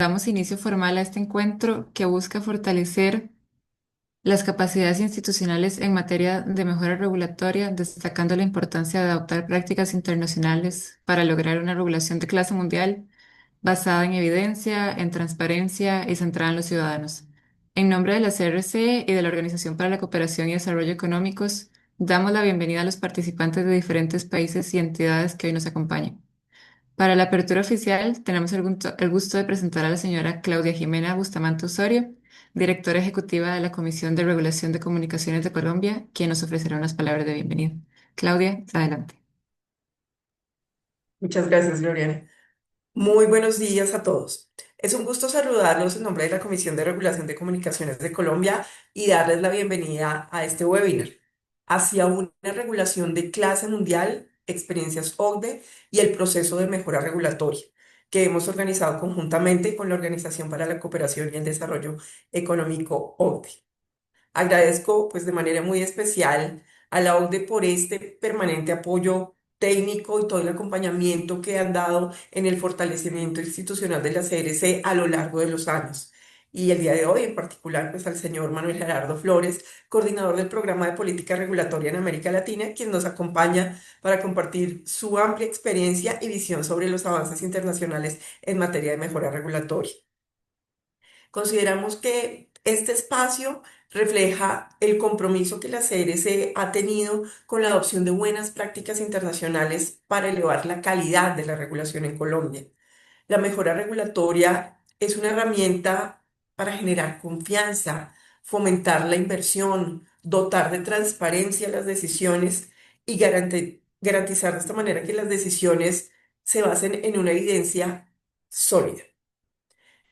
damos inicio formal a este encuentro que busca fortalecer las capacidades institucionales en materia de mejora regulatoria, destacando la importancia de adoptar prácticas internacionales para lograr una regulación de clase mundial basada en evidencia, en transparencia y centrada en los ciudadanos. En nombre de la CRC y de la Organización para la Cooperación y Desarrollo Económicos, damos la bienvenida a los participantes de diferentes países y entidades que hoy nos acompañan. Para la apertura oficial, tenemos el gusto de presentar a la señora Claudia Jimena Bustamante Osorio, directora ejecutiva de la Comisión de Regulación de Comunicaciones de Colombia, quien nos ofrecerá unas palabras de bienvenida. Claudia, adelante. Muchas gracias, Gloriana. Muy buenos días a todos. Es un gusto saludarlos en nombre de la Comisión de Regulación de Comunicaciones de Colombia y darles la bienvenida a este webinar hacia una regulación de clase mundial, experiencias OCDE y el proceso de mejora regulatoria que hemos organizado conjuntamente con la Organización para la Cooperación y el Desarrollo Económico OCDE. Agradezco pues de manera muy especial a la OCDE por este permanente apoyo técnico y todo el acompañamiento que han dado en el fortalecimiento institucional de la CRC a lo largo de los años. Y el día de hoy, en particular, pues al señor Manuel Gerardo Flores, coordinador del programa de política regulatoria en América Latina, quien nos acompaña para compartir su amplia experiencia y visión sobre los avances internacionales en materia de mejora regulatoria. Consideramos que este espacio refleja el compromiso que la CRC ha tenido con la adopción de buenas prácticas internacionales para elevar la calidad de la regulación en Colombia. La mejora regulatoria es una herramienta para generar confianza, fomentar la inversión, dotar de transparencia las decisiones y garantizar de esta manera que las decisiones se basen en una evidencia sólida.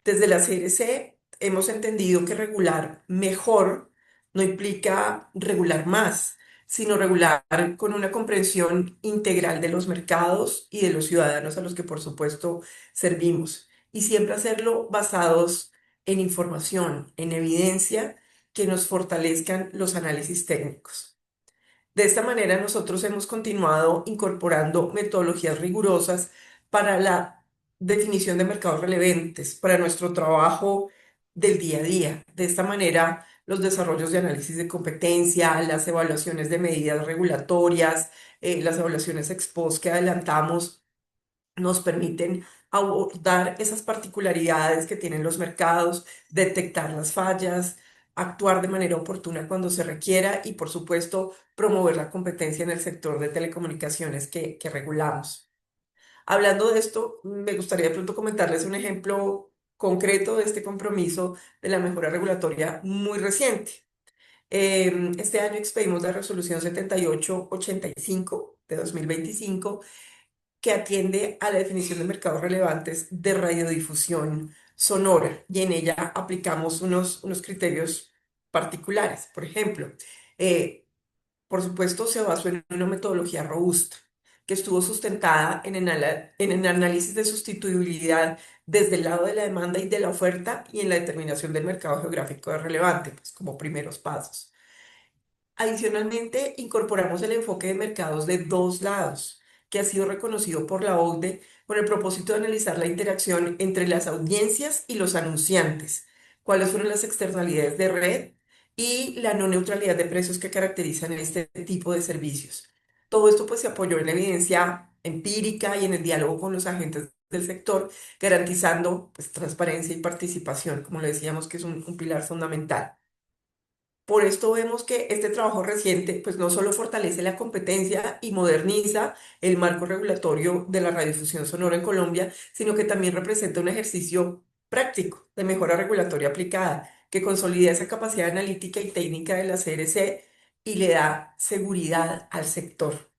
Desde la CRC hemos entendido que regular mejor no implica regular más, sino regular con una comprensión integral de los mercados y de los ciudadanos a los que por supuesto servimos. Y siempre hacerlo basados en información, en evidencia que nos fortalezcan los análisis técnicos. De esta manera, nosotros hemos continuado incorporando metodologías rigurosas para la definición de mercados relevantes, para nuestro trabajo del día a día. De esta manera, los desarrollos de análisis de competencia, las evaluaciones de medidas regulatorias, las evaluaciones ex post que adelantamos, nos permiten abordar esas particularidades que tienen los mercados, detectar las fallas, actuar de manera oportuna cuando se requiera y, por supuesto, promover la competencia en el sector de telecomunicaciones que regulamos. Hablando de esto, me gustaría de pronto comentarles un ejemplo concreto de este compromiso de la mejora regulatoria muy reciente. Este año expedimos la resolución 7885 de 2025 que atiende a la definición de mercados relevantes de radiodifusión sonora y en ella aplicamos unos criterios particulares. Por ejemplo, eh, por supuesto, se basó en una metodología robusta que estuvo sustentada en el análisis de sustituibilidad desde el lado de la demanda y de la oferta y en la determinación del mercado geográfico de relevante, pues como primeros pasos. Adicionalmente, incorporamos el enfoque de mercados de dos lados, que ha sido reconocido por la OCDE con el propósito de analizar la interacción entre las audiencias y los anunciantes, cuáles fueron las externalidades de red y la no neutralidad de precios que caracterizan este tipo de servicios. Todo esto pues se apoyó en la evidencia empírica y en el diálogo con los agentes del sector, garantizando pues transparencia y participación, como le decíamos que es un pilar fundamental. Por esto vemos que este trabajo reciente pues no solo fortalece la competencia y moderniza el marco regulatorio de la radiodifusión sonora en Colombia, sino que también representa un ejercicio práctico de mejora regulatoria aplicada que consolida esa capacidad analítica y técnica de la CRC y le da seguridad al sector.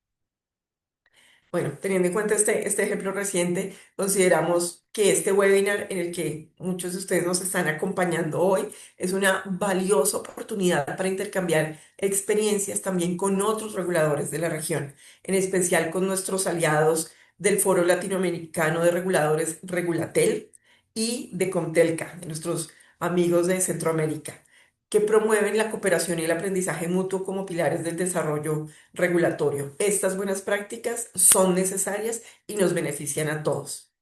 Bueno, teniendo en cuenta este ejemplo reciente, consideramos que este webinar en el que muchos de ustedes nos están acompañando hoy es una valiosa oportunidad para intercambiar experiencias también con otros reguladores de la región, en especial con nuestros aliados del Foro Latinoamericano de Reguladores Regulatel y de Comtelca, de nuestros amigos de Centroamérica, que promueven la cooperación y el aprendizaje mutuo como pilares del desarrollo regulatorio. Estas buenas prácticas son necesarias y nos benefician a todos.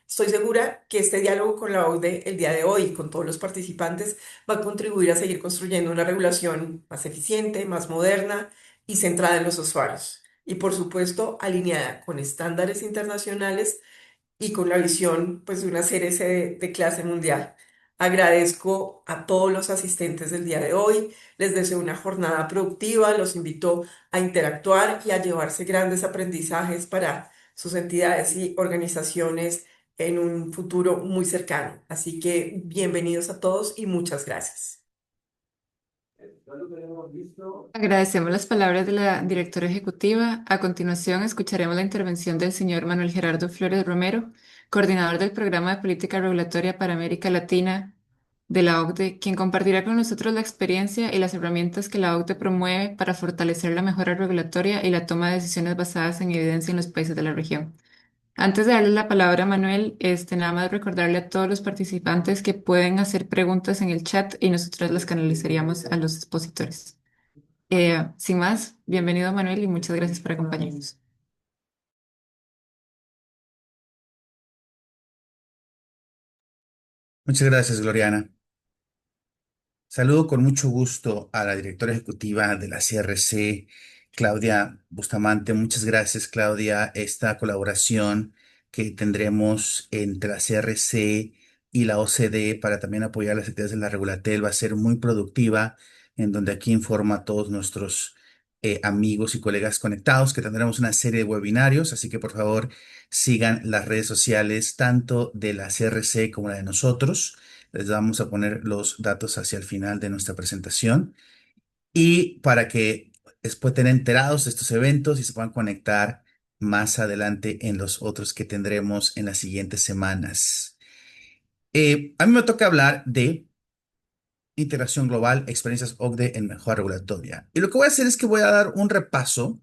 Estoy segura que este diálogo con la OCDE el día de hoy y con todos los participantes va a contribuir a seguir construyendo una regulación más eficiente, más moderna y centrada en los usuarios. Y por supuesto, alineada con estándares internacionales y con la visión pues, de una CRC de clase mundial. Agradezco a todos los asistentes del día de hoy, les deseo una jornada productiva, los invito a interactuar y a llevarse grandes aprendizajes para sus entidades y organizaciones en un futuro muy cercano. Así que bienvenidos a todos y muchas gracias. Agradecemos las palabras de la directora ejecutiva. A continuación, escucharemos la intervención del señor Manuel Gerardo Flores Romero, coordinador del Programa de Política Regulatoria para América Latina de la OCDE, quien compartirá con nosotros la experiencia y las herramientas que la OCDE promueve para fortalecer la mejora regulatoria y la toma de decisiones basadas en evidencia en los países de la región. Antes de darle la palabra a Manuel, nada más recordarle a todos los participantes que pueden hacer preguntas en el chat y nosotros las canalizaríamos a los expositores. Sin más, bienvenido Manuel y muchas gracias por acompañarnos. Muchas gracias, Gloriana. Saludo con mucho gusto a la directora ejecutiva de la CRC, Claudia Bustamante. Muchas gracias, Claudia. Esta colaboración que tendremos entre la CRC y la OCDE para también apoyar las actividades de la Regulatel va a ser muy productiva, en donde aquí informa a todos nuestros amigos y colegas conectados que tendremos una serie de webinarios, así que por favor sigan las redes sociales tanto de la CRC como la de nosotros. Les vamos a poner los datos hacia el final de nuestra presentación y para que después estén enterados de estos eventos y se puedan conectar más adelante en los otros que tendremos en las siguientes semanas. A mí me toca hablar de integración global, experiencias OCDE en mejora regulatoria. Y lo que voy a hacer es que voy a dar un repaso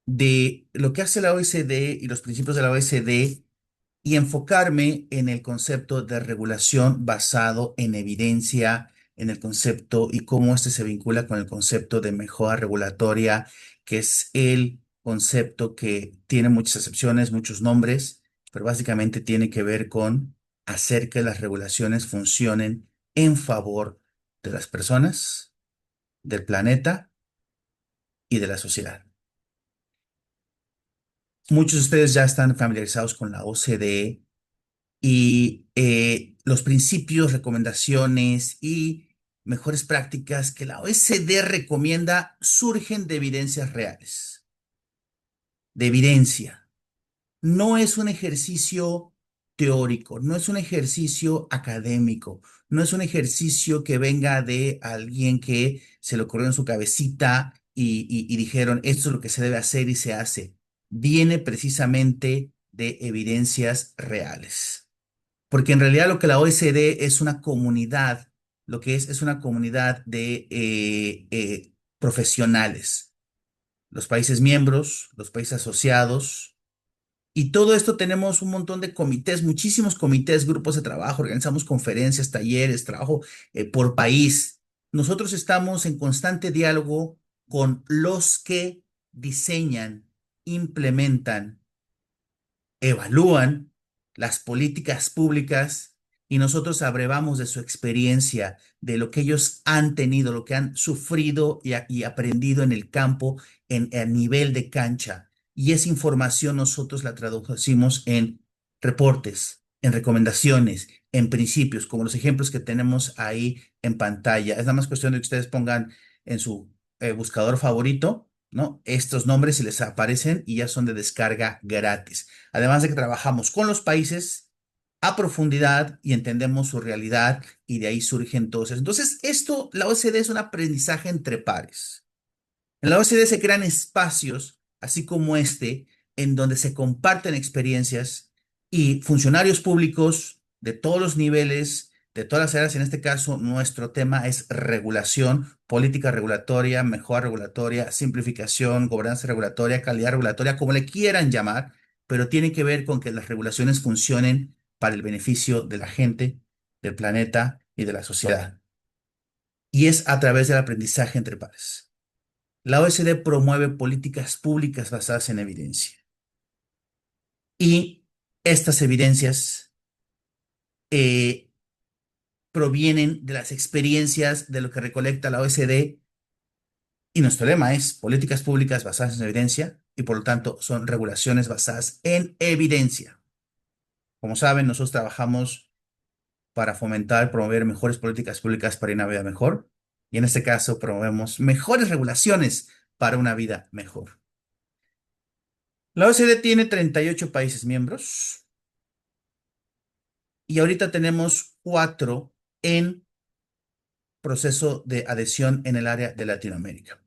de lo que hace la OECD y los principios de la OECD y enfocarme en el concepto de regulación basado en evidencia, en el concepto y cómo este se vincula con el concepto de mejora regulatoria, que es el concepto que tiene muchas excepciones, muchos nombres, pero básicamente tiene que ver con hacer que las regulaciones funcionen en favor de las personas, del planeta y de la sociedad. Muchos de ustedes ya están familiarizados con la OCDE y los principios, recomendaciones y mejores prácticas que la OECD recomienda surgen de evidencias reales, de evidencia. No es un ejercicio teórico, no es un ejercicio académico, no es un ejercicio que venga de alguien que se le ocurrió en su cabecita y dijeron, esto es lo que se debe hacer y se hace. Viene precisamente de evidencias reales. Porque en realidad lo que la OECD es una comunidad, lo que es una comunidad de profesionales, los países miembros, los países asociados, y todo esto tenemos un montón de comités, muchísimos comités, grupos de trabajo, organizamos conferencias, talleres, trabajo por país. Nosotros estamos en constante diálogo con los que diseñan, implementan, evalúan las políticas públicas y nosotros abrevamos de su experiencia, de lo que ellos han tenido, lo que han sufrido y aprendido en el campo, a nivel de cancha. Y esa información nosotros la traducimos en reportes, en recomendaciones, en principios, como los ejemplos que tenemos ahí en pantalla. Es nada más cuestión de que ustedes pongan en su buscador favorito, ¿no? Estos nombres y les aparecen y ya son de descarga gratis. Además de que trabajamos con los países a profundidad y entendemos su realidad y de ahí surgen entonces. Entonces, esto, la OCDE es un aprendizaje entre pares. En la OCDE se crean espacios, así como este, en donde se comparten experiencias y funcionarios públicos de todos los niveles, de todas las áreas. En este caso, nuestro tema es regulación, política regulatoria, mejora regulatoria, simplificación, gobernanza regulatoria, calidad regulatoria, como le quieran llamar, pero tiene que ver con que las regulaciones funcionen para el beneficio de la gente, del planeta y de la sociedad. Y es a través del aprendizaje entre pares. La OECD promueve políticas públicas basadas en evidencia. Y estas evidencias eh, provienen de las experiencias de lo que recolecta la OECD y nuestro lema es políticas públicas basadas en evidencia y por lo tanto son regulaciones basadas en evidencia. Como saben, nosotros trabajamos para fomentar, promover mejores políticas públicas para una vida mejor y en este caso promovemos mejores regulaciones para una vida mejor. La OECD tiene 38 países miembros y ahorita tenemos 4 en proceso de adhesión en el área de Latinoamérica.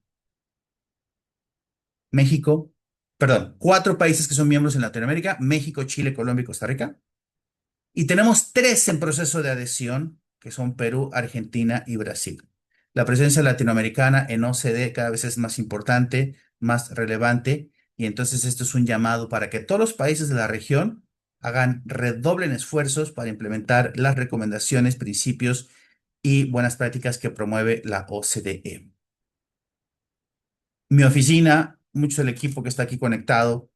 México, perdón, 4 países que son miembros en Latinoamérica: México, Chile, Colombia y Costa Rica. Y tenemos 3 en proceso de adhesión, que son Perú, Argentina y Brasil. La presencia latinoamericana en OCDE cada vez es más importante, más relevante, y entonces esto es un llamado para que todos los países de la región redoblen esfuerzos para implementar las recomendaciones, principios y buenas prácticas que promueve la OCDE. Mi oficina, mucho del equipo que está aquí conectado,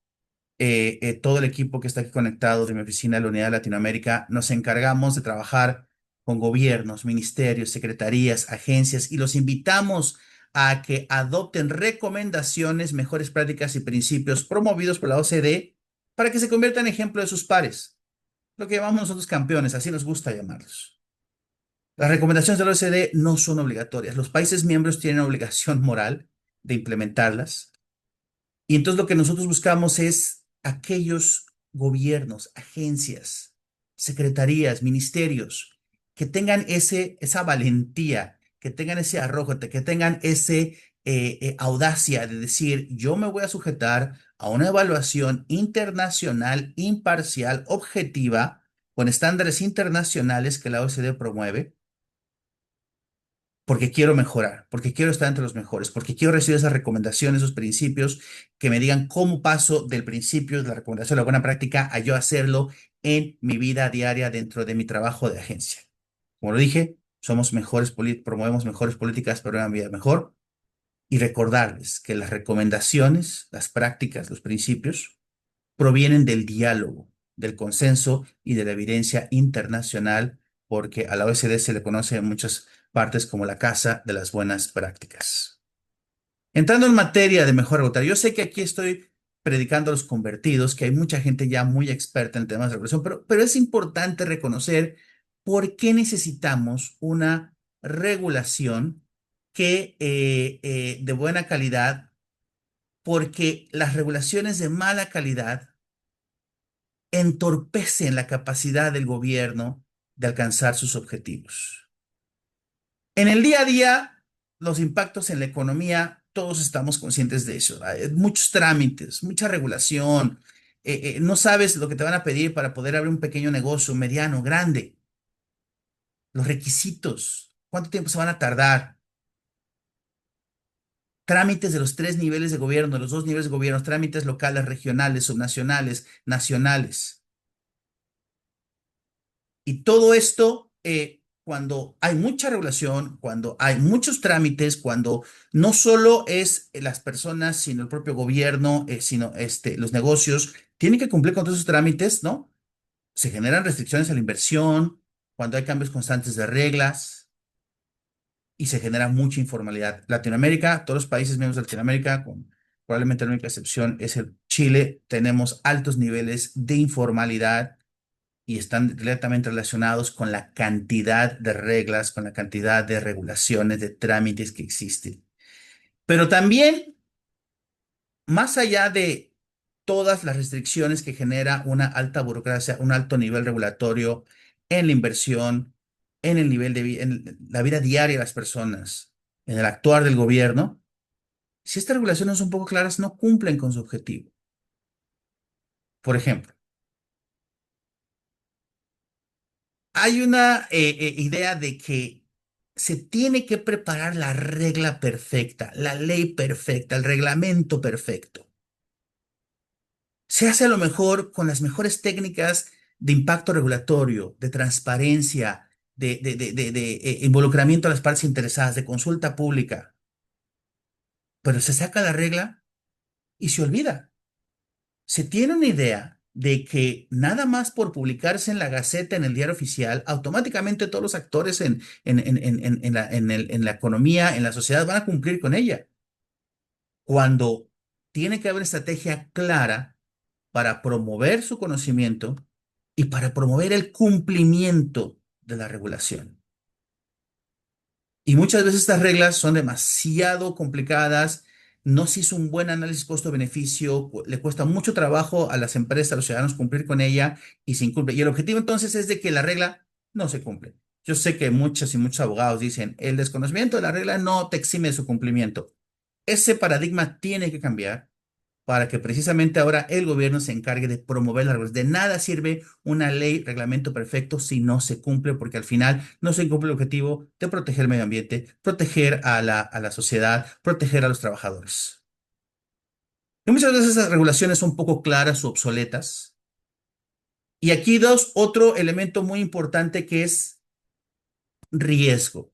todo el equipo que está aquí conectado de mi oficina de la Unidad de Latinoamérica, nos encargamos de trabajar con gobiernos, ministerios, secretarías, agencias y los invitamos a que adopten recomendaciones, mejores prácticas y principios promovidos por la OCDE para que se conviertan en ejemplo de sus pares, lo que llamamos nosotros campeones, así nos gusta llamarlos. Las recomendaciones de la OCDE no son obligatorias. Los países miembros tienen obligación moral de implementarlas y entonces lo que nosotros buscamos es aquellos gobiernos, agencias, secretarías, ministerios que tengan esa valentía, que tengan ese arrojo, que tengan ese audacia de decir, yo me voy a sujetar a una evaluación internacional, imparcial, objetiva, con estándares internacionales que la OCDE promueve porque quiero mejorar, porque quiero estar entre los mejores, porque quiero recibir esas recomendaciones, esos principios que me digan cómo paso del principio de la recomendación de la buena práctica a yo hacerlo en mi vida diaria dentro de mi trabajo de agencia. Como lo dije, somos promovemos mejores políticas para una vida mejor y recordarles que las recomendaciones, las prácticas, los principios provienen del diálogo, del consenso y de la evidencia internacional, porque a la OECD se le conoce en muchas partes como la casa de las buenas prácticas. Entrando en materia de mejora regulatoria, yo sé que aquí estoy predicando a los convertidos, que hay mucha gente ya muy experta en temas de regulación, pero es importante reconocer por qué necesitamos una regulación de buena calidad, porque las regulaciones de mala calidad entorpecen la capacidad del gobierno de alcanzar sus objetivos. En el día a día, los impactos en la economía, todos estamos conscientes de eso. Hay muchos trámites, mucha regulación. No sabes lo que te van a pedir para poder abrir un pequeño negocio, mediano, grande. Los requisitos, cuánto tiempo se van a tardar. Trámites de los 3 niveles de gobierno, de los 2 niveles de gobierno, trámites locales, regionales, subnacionales, nacionales. Y todo esto, cuando hay mucha regulación, cuando hay muchos trámites, cuando no solo es las personas, sino el propio gobierno, sino los negocios, tienen que cumplir con todos esos trámites, ¿no? Se generan restricciones a la inversión, cuando hay cambios constantes de reglas y se genera mucha informalidad. Latinoamérica, todos los países miembros de Latinoamérica, con probablemente la única excepción es el Chile, tenemos altos niveles de informalidad y están directamente relacionados con la cantidad de reglas, con la cantidad de regulaciones, de trámites que existen. Pero también, más allá de todas las restricciones que genera una alta burocracia, un alto nivel regulatorio en la inversión, en el nivel en la vida diaria de las personas, en el actuar del gobierno, si estas regulaciones son poco claras, no cumplen con su objetivo. Por ejemplo, hay una idea de que se tiene que preparar la regla perfecta, la ley perfecta, el reglamento perfecto. Se hace a lo mejor con las mejores técnicas de impacto regulatorio, de transparencia, de involucramiento a las partes interesadas, de consulta pública, pero se saca la regla y se olvida. Se tiene una idea de que nada más por publicarse en la Gaceta, en el diario oficial, automáticamente todos los actores en la economía, en la sociedad, van a cumplir con ella. Cuando tiene que haber una estrategia clara para promover su conocimiento y para promover el cumplimiento de la regulación. Y muchas veces estas reglas son demasiado complicadas, no se hizo un buen análisis costo-beneficio, le cuesta mucho trabajo a las empresas, a los ciudadanos cumplir con ella y se incumple. Y el objetivo entonces es de que la regla no se cumple. Yo sé que muchos y muchos abogados dicen, el desconocimiento de la regla no te exime de su cumplimiento. Ese paradigma tiene que cambiar para que precisamente ahora el gobierno se encargue de promover las reglas. De nada sirve una ley, reglamento perfecto si no se cumple, porque al final no se cumple el objetivo de proteger el medio ambiente, proteger a la sociedad, proteger a los trabajadores. Y muchas veces esas regulaciones son poco claras o obsoletas. Y aquí otro elemento muy importante que es riesgo.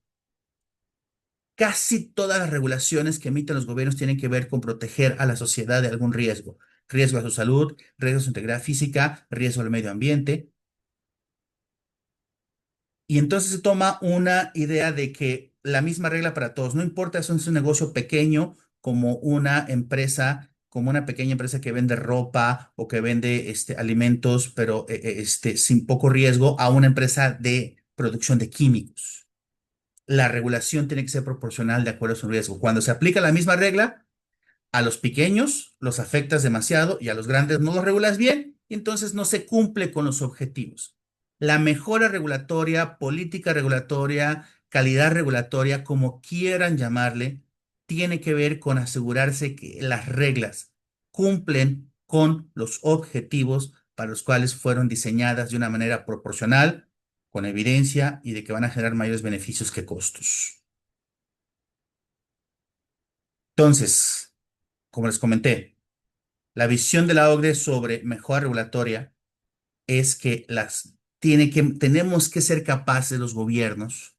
Casi todas las regulaciones que emiten los gobiernos tienen que ver con proteger a la sociedad de algún riesgo. Riesgo a su salud, riesgo a su integridad física, riesgo al medio ambiente. Y entonces se toma una idea de que la misma regla para todos, no importa si es un negocio pequeño como una empresa, como una pequeña empresa que vende ropa o que vende alimentos, pero sin poco riesgo, a una empresa de producción de químicos. La regulación tiene que ser proporcional de acuerdo a su riesgo. Cuando se aplica la misma regla, a los pequeños los afectas demasiado y a los grandes no los regulas bien, y entonces no se cumple con los objetivos. La mejora regulatoria, política regulatoria, calidad regulatoria, como quieran llamarle, tiene que ver con asegurarse que las reglas cumplen con los objetivos para los cuales fueron diseñadas de una manera proporcional, con evidencia y de que van a generar mayores beneficios que costos. Entonces, como les comenté, la visión de la OCDE sobre mejora regulatoria es que tenemos que ser capaces los gobiernos,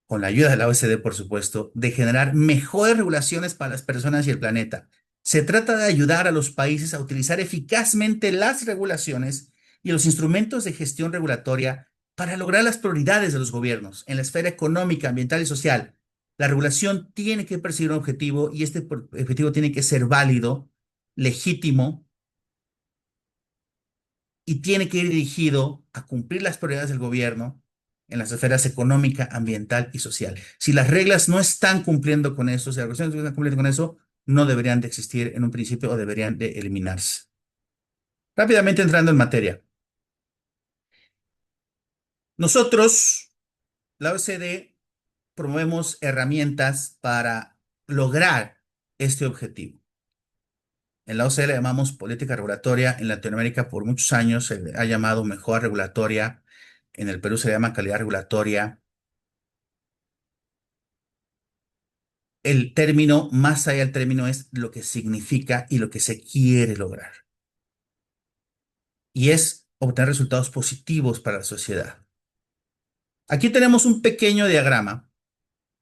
con la ayuda de la OECD, por supuesto, de generar mejores regulaciones para las personas y el planeta. Se trata de ayudar a los países a utilizar eficazmente las regulaciones y los instrumentos de gestión regulatoria para lograr las prioridades de los gobiernos en la esfera económica, ambiental y social. La regulación tiene que perseguir un objetivo y este objetivo tiene que ser válido, legítimo y tiene que ir dirigido a cumplir las prioridades del gobierno en las esferas económica, ambiental y social. Si las reglas no están cumpliendo con eso, si las regulaciones no están cumpliendo con eso, no deberían de existir en un principio o deberían de eliminarse. Rápidamente entrando en materia. Nosotros, la OECD, promovemos herramientas para lograr este objetivo. En la OCDE le llamamos política regulatoria. En Latinoamérica por muchos años se le ha llamado mejora regulatoria. En el Perú se le llama calidad regulatoria. El término, más allá del término, es lo que significa y lo que se quiere lograr. Y es obtener resultados positivos para la sociedad. Aquí tenemos un pequeño diagrama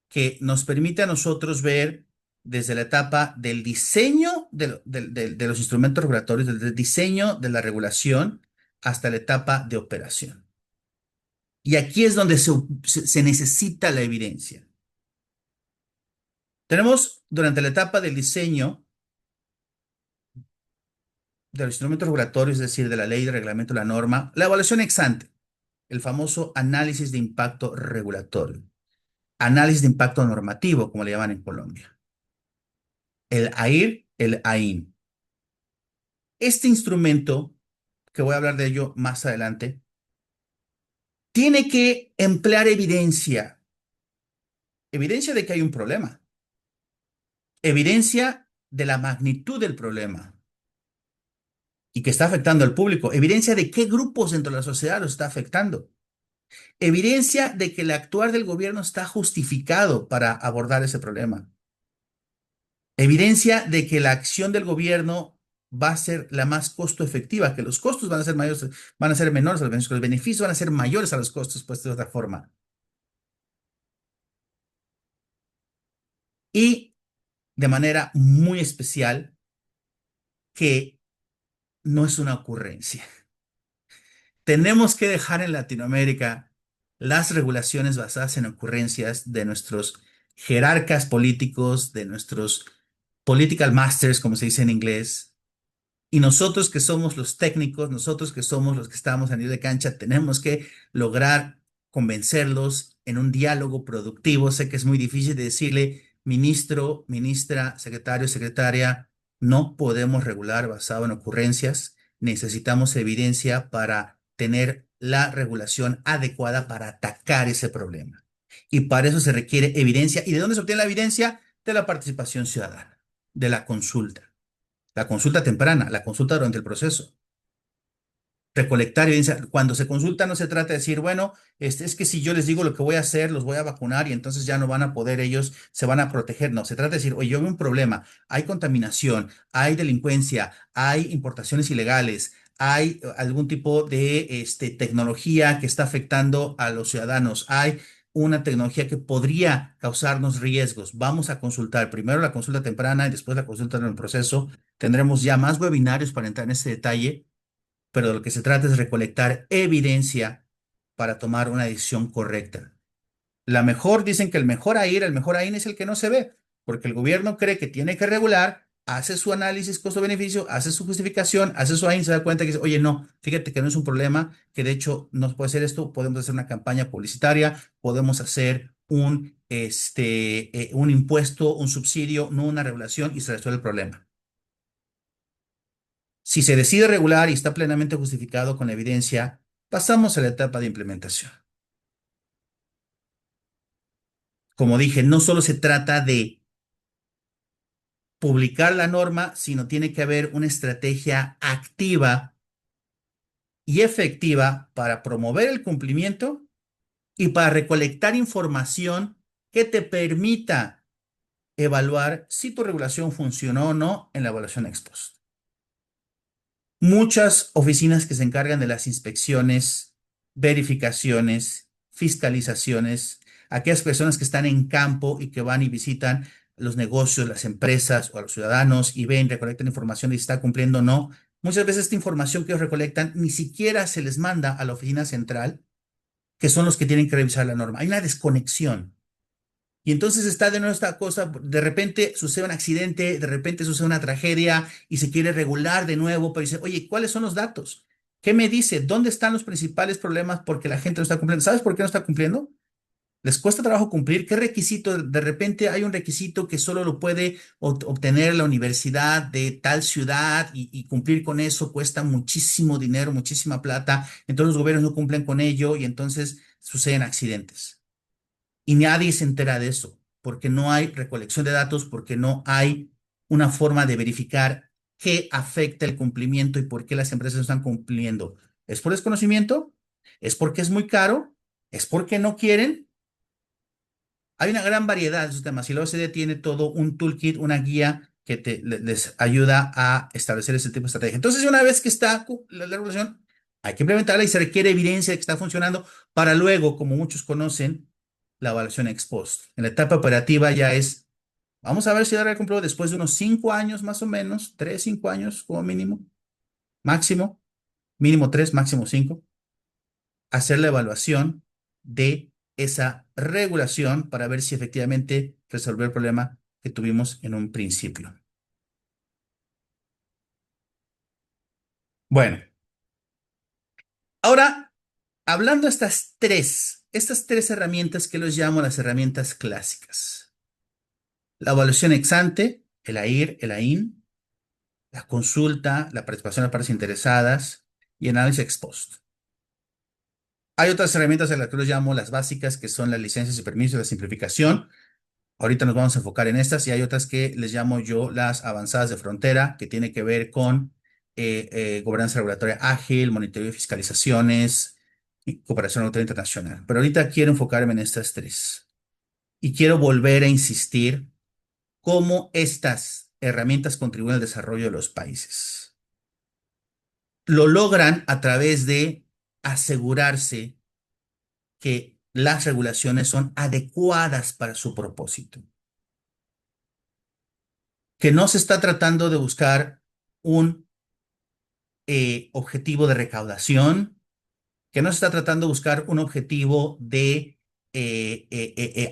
que nos permite a nosotros ver desde la etapa del diseño de los instrumentos regulatorios, desde el diseño de la regulación hasta la etapa de operación. Y aquí es donde se necesita la evidencia. Tenemos durante la etapa del diseño de los instrumentos regulatorios, es decir, de la ley, del reglamento, la norma, la evaluación ex ante, el famoso análisis de impacto regulatorio, análisis de impacto normativo, como le llaman en Colombia, el AIR, el AIN. Este instrumento, que voy a hablar de ello más adelante, tiene que emplear evidencia, evidencia de que hay un problema, evidencia de la magnitud del problema y que está afectando al público, evidencia de qué grupos dentro de la sociedad lo está afectando, evidencia de que el actuar del gobierno está justificado para abordar ese problema, evidencia de que la acción del gobierno va a ser la más costo efectiva, que los costos van a ser mayores, van a ser menores a los beneficios, que los beneficios van a ser mayores a los costos, pues de otra forma. Y de manera muy especial, que no es una ocurrencia. Tenemos que dejar en Latinoamérica las regulaciones basadas en ocurrencias de nuestros jerarcas políticos, de nuestros political masters, como se dice en inglés. Y nosotros que somos los técnicos, nosotros que somos los que estamos a nivel de cancha, tenemos que lograr convencerlos en un diálogo productivo. Sé que es muy difícil de decirle, ministro, ministra, secretario, secretaria, no podemos regular basado en ocurrencias. Necesitamos evidencia para tener la regulación adecuada para atacar ese problema. Y para eso se requiere evidencia. ¿Y de dónde se obtiene la evidencia? De la participación ciudadana, de la consulta temprana, la consulta durante el proceso. Recolectar evidencia. Cuando se consulta no se trata de decir, bueno, es que si yo les digo lo que voy a hacer, los voy a vacunar y entonces ya no van a poder, ellos se van a proteger. No, se trata de decir, oye, yo veo un problema, hay contaminación, hay delincuencia, hay importaciones ilegales, hay algún tipo de tecnología que está afectando a los ciudadanos, hay una tecnología que podría causarnos riesgos. Vamos a consultar primero la consulta temprana y después la consulta en el proceso. Tendremos ya más webinarios para entrar en ese detalle, pero de lo que se trata es de recolectar evidencia para tomar una decisión correcta. Dicen que el mejor AIN es el que no se ve, porque el gobierno cree que tiene que regular, hace su análisis costo-beneficio, hace su justificación, hace su AIN, se da cuenta que dice, oye, no, fíjate que no es un problema, que de hecho no puede ser esto, podemos hacer una campaña publicitaria, podemos hacer un impuesto, un subsidio, no una regulación y se resuelve el problema. Si se decide regular y está plenamente justificado con la evidencia, pasamos a la etapa de implementación. Como dije, no solo se trata de publicar la norma, sino tiene que haber una estrategia activa y efectiva para promover el cumplimiento y para recolectar información que te permita evaluar si tu regulación funcionó o no en la evaluación ex post. Muchas oficinas que se encargan de las inspecciones, verificaciones, fiscalizaciones, aquellas personas que están en campo y que van y visitan los negocios, las empresas o a los ciudadanos y ven, recolectan información de si está cumpliendo o no. Muchas veces esta información que ellos recolectan ni siquiera se les manda a la oficina central, que son los que tienen que revisar la norma. Hay una desconexión. Y entonces está de nuevo esta cosa, de repente sucede un accidente, de repente sucede una tragedia y se quiere regular de nuevo, pero dice, oye, ¿cuáles son los datos? ¿Qué me dice? ¿Dónde están los principales problemas porque la gente no está cumpliendo? ¿Sabes por qué no está cumpliendo? Les cuesta trabajo cumplir. ¿Qué requisito? De repente hay un requisito que solo lo puede obtener la universidad de tal ciudad y cumplir con eso cuesta muchísimo dinero, muchísima plata. Entonces los gobiernos no cumplen con ello y entonces suceden accidentes. Y nadie se entera de eso, porque no hay recolección de datos, porque no hay una forma de verificar qué afecta el cumplimiento y por qué las empresas no están cumpliendo. ¿Es por desconocimiento? ¿Es porque es muy caro? ¿Es porque no quieren? Hay una gran variedad de esos temas y la OCDE tiene todo un toolkit, una guía que les ayuda a establecer ese tipo de estrategia. Entonces, una vez que está la regulación, hay que implementarla y se requiere evidencia de que está funcionando para luego, como muchos conocen, la evaluación ex post. En la etapa operativa ya es, vamos a ver si ahora el cumplido después de unos 5 años más o menos, 3, 5 años como mínimo, máximo, mínimo 3, máximo 5, hacer la evaluación de esa regulación para ver si efectivamente resolvió el problema que tuvimos en un principio. Bueno, ahora hablando de estas tres herramientas que los llamo las herramientas clásicas. La evaluación ex ante, el AIR, el AIN, la consulta, la participación de las partes interesadas y análisis ex post. Hay otras herramientas a las que los llamo las básicas, que son las licencias y permisos, la simplificación. Ahorita nos vamos a enfocar en estas y hay otras que les llamo yo las avanzadas de frontera, que tiene que ver con gobernanza regulatoria ágil, monitoreo y fiscalizaciones y cooperación regulatoria internacional. Pero ahorita quiero enfocarme en estas tres y quiero volver a insistir cómo estas herramientas contribuyen al desarrollo de los países. Lo logran a través de asegurarse que las regulaciones son adecuadas para su propósito, que no se está tratando de buscar un objetivo de recaudación, que no se está tratando de buscar un objetivo de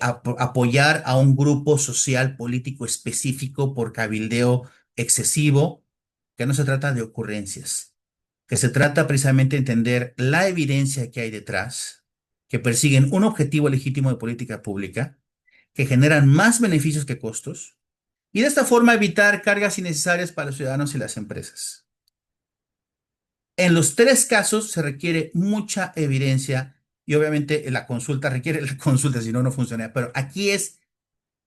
apoyar a un grupo social político específico por cabildeo excesivo, que no se trata de ocurrencias, que se trata precisamente de entender la evidencia que hay detrás, que persiguen un objetivo legítimo de política pública, que generan más beneficios que costos, y de esta forma evitar cargas innecesarias para los ciudadanos y las empresas. En los tres casos se requiere mucha evidencia y obviamente la consulta requiere la consulta, si no, no funciona. Pero aquí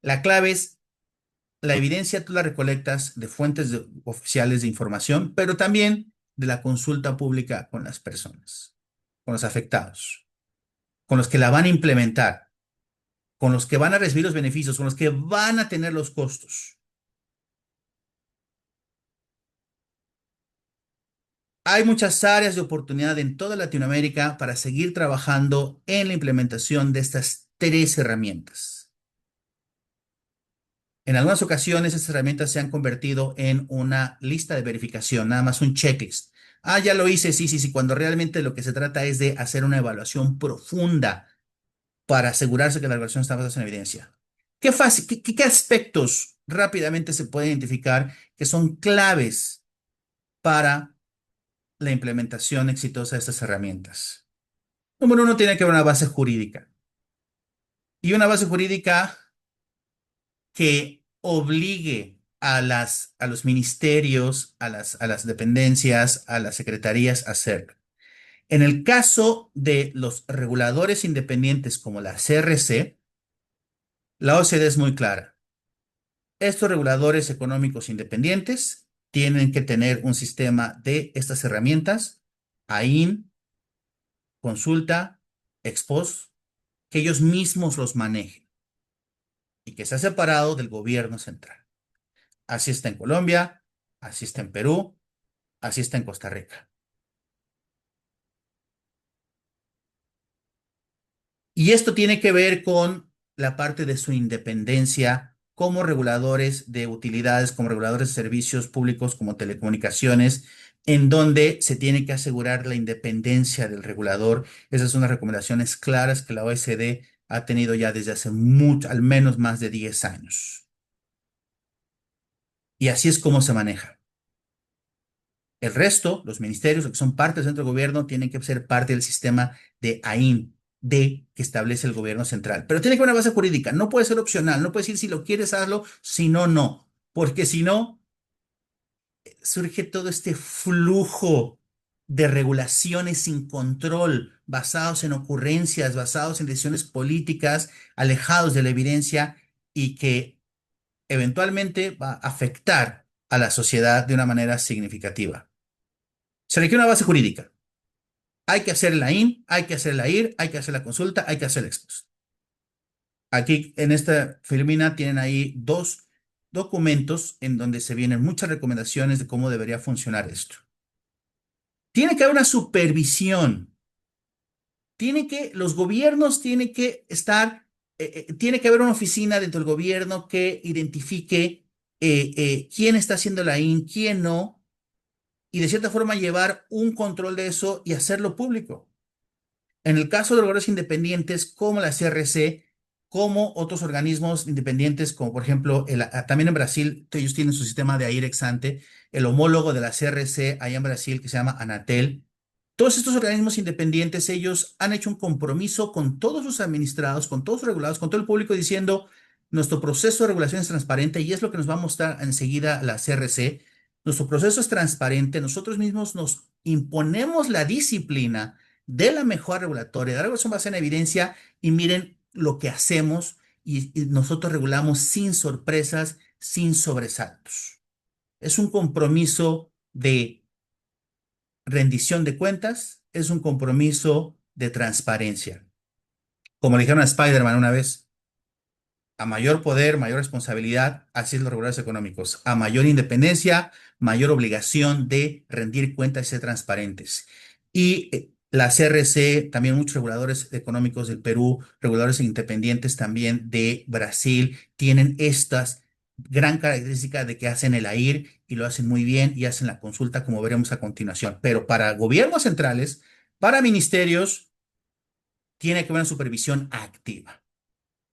la clave es la evidencia, tú la recolectas de fuentes oficiales de información, pero también de la consulta pública con las personas, con los afectados, con los que la van a implementar, con los que van a recibir los beneficios, con los que van a tener los costos. Hay muchas áreas de oportunidad en toda Latinoamérica para seguir trabajando en la implementación de estas tres herramientas. En algunas ocasiones estas herramientas se han convertido en una lista de verificación, nada más un checklist. Ah, ya lo hice, sí, sí, sí, cuando realmente lo que se trata es de hacer una evaluación profunda para asegurarse que la evaluación está basada en evidencia. ¿Qué fácil, qué aspectos rápidamente se puede identificar que son claves para la implementación exitosa de estas herramientas? Número uno, tiene que haber una base jurídica. Y una base jurídica que obligue a los ministerios, a las dependencias, a las secretarías a hacerlo. En el caso de los reguladores independientes como la CRC, la OCDE es muy clara. Estos reguladores económicos independientes tienen que tener un sistema de estas herramientas, AIN, consulta, ex post, que ellos mismos los manejen y que sea separado del gobierno central. Así está en Colombia, así está en Perú, así está en Costa Rica. Y esto tiene que ver con la parte de su independencia como reguladores de utilidades, como reguladores de servicios públicos, como telecomunicaciones, en donde se tiene que asegurar la independencia del regulador. Esas son las recomendaciones claras que la OECD ha tenido ya desde hace mucho, al menos más de 10 años. Y así es como se maneja. El resto, los ministerios, los que son parte del centro de gobierno, tienen que ser parte del sistema de AIN, que establece el gobierno central. Pero tiene que haber una base jurídica, no puede ser opcional, no puede decir si lo quieres, hazlo, si no, no. Porque si no, surge todo este flujo de regulaciones sin control, basados en ocurrencias, basados en decisiones políticas, alejados de la evidencia y que eventualmente va a afectar a la sociedad de una manera significativa. Se requiere una base jurídica. Hay que hacer la IN, hay que hacer la IR, hay que hacer la consulta, hay que hacer el expost. Aquí en esta filmina tienen ahí dos documentos en donde se vienen muchas recomendaciones de cómo debería funcionar esto. Tiene que haber una supervisión. Los gobiernos tienen que estar, tiene que haber una oficina dentro del gobierno que identifique quién está haciendo la IN, quién no, y de cierta forma llevar un control de eso y hacerlo público. En el caso de reguladores independientes como la CRC, como otros organismos independientes, como por ejemplo, también en Brasil, ellos tienen su sistema de AIR ex ante, el homólogo de la CRC allá en Brasil que se llama Anatel. Todos estos organismos independientes, ellos han hecho un compromiso con todos sus administrados, con todos sus regulados, con todo el público diciendo, nuestro proceso de regulación es transparente y es lo que nos va a mostrar enseguida la CRC. Nuestro proceso es transparente, nosotros mismos nos imponemos la disciplina de la mejora regulatoria, de la regulación basada en evidencia y miren lo que hacemos y nosotros regulamos sin sorpresas, sin sobresaltos. Es un compromiso de rendición de cuentas, es un compromiso de transparencia. Como le dijeron a Spider-Man una vez, a mayor poder, mayor responsabilidad, así es los reguladores económicos. A mayor independencia, mayor obligación de rendir cuentas y ser transparentes. Y la CRC, también muchos reguladores económicos del Perú, reguladores independientes también de Brasil, tienen estas gran característica de que hacen el AIR y lo hacen muy bien y hacen la consulta, como veremos a continuación. Pero para gobiernos centrales, para ministerios, tiene que haber una supervisión activa.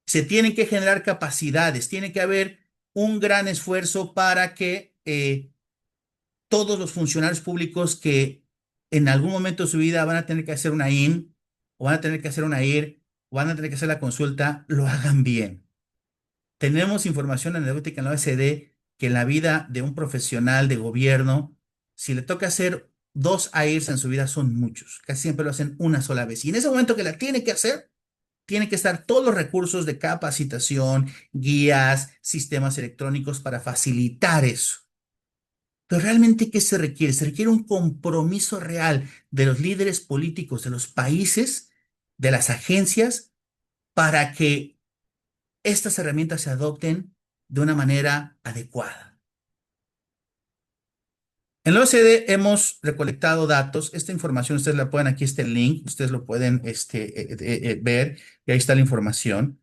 Se tienen que generar capacidades, tiene que haber un gran esfuerzo para que todos los funcionarios públicos que en algún momento de su vida van a tener que hacer una IN, o van a tener que hacer una IR, o van a tener que hacer la consulta, lo hagan bien. Tenemos información anecdótica en la OECD que en la vida de un profesional de gobierno, si le toca hacer dos AIRs en su vida, son muchos. Casi siempre lo hacen una sola vez. Y en ese momento que la tiene que hacer, tiene que estar todos los recursos de capacitación, guías, sistemas electrónicos para facilitar eso. Pero realmente, ¿qué se requiere? Se requiere un compromiso real de los líderes políticos de los países, de las agencias, para que estas herramientas se adopten de una manera adecuada. En la OCDE hemos recolectado datos. Esta información ustedes la pueden, aquí está el link, ustedes lo pueden ver y ahí está la información.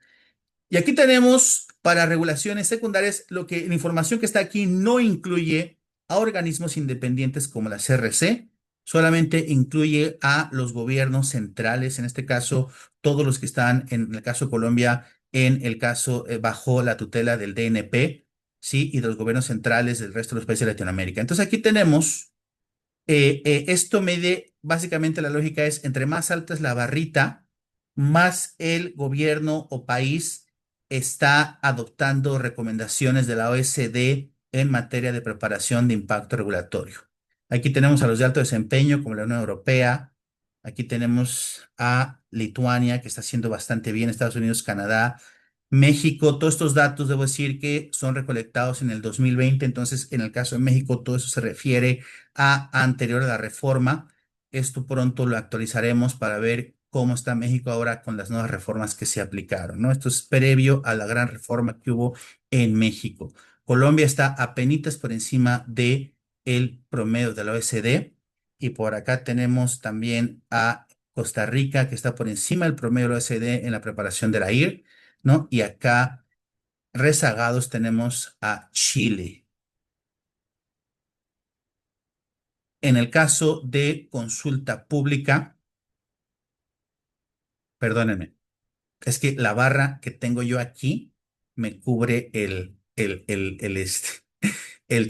Y aquí tenemos para regulaciones secundarias la información que está aquí no incluye a organismos independientes como la CRC, solamente incluye a los gobiernos centrales, en este caso, todos los que están, en el caso de Colombia, en el caso bajo la tutela del DNP, ¿sí? Y de los gobiernos centrales del resto de los países de Latinoamérica. Entonces aquí tenemos esto mide, básicamente la lógica es, entre más alta es la barrita, más el gobierno o país está adoptando recomendaciones de la OECD en materia de preparación de impacto regulatorio. Aquí tenemos a los de alto desempeño, como la Unión Europea. Aquí tenemos a Lituania, que está haciendo bastante bien, Estados Unidos, Canadá, México. Todos estos datos, debo decir que son recolectados en el 2020. Entonces, en el caso de México, todo eso se refiere a anterior a la reforma. Esto pronto lo actualizaremos para ver cómo está México ahora con las nuevas reformas que se aplicaron, ¿no? Esto es previo a la gran reforma que hubo en México. Colombia está apenitas por encima de el promedio de la OECD, y por acá tenemos también a Costa Rica, que está por encima del promedio de la OECD en la preparación de la IR, ¿no? Y acá rezagados tenemos a Chile. En el caso de consulta pública, perdónenme, es que la barra que tengo yo aquí me cubre el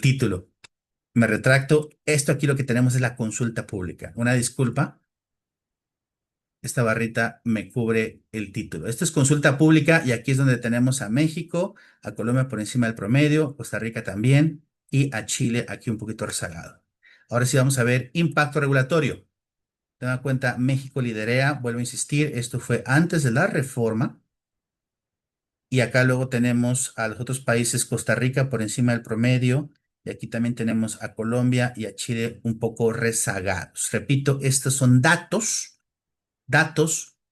título. Me retracto. Esto aquí lo que tenemos es la consulta pública. Una disculpa. Esta barrita me cubre el título. Esto es consulta pública y aquí es donde tenemos a México, a Colombia por encima del promedio, Costa Rica también y a Chile aquí un poquito rezagado. Ahora sí vamos a ver impacto regulatorio. Tengan en cuenta, México liderea, vuelvo a insistir, esto fue antes de la reforma. Y acá luego tenemos a los otros países, Costa Rica por encima del promedio, y aquí también tenemos a Colombia y a Chile un poco rezagados. Repito, estos son datos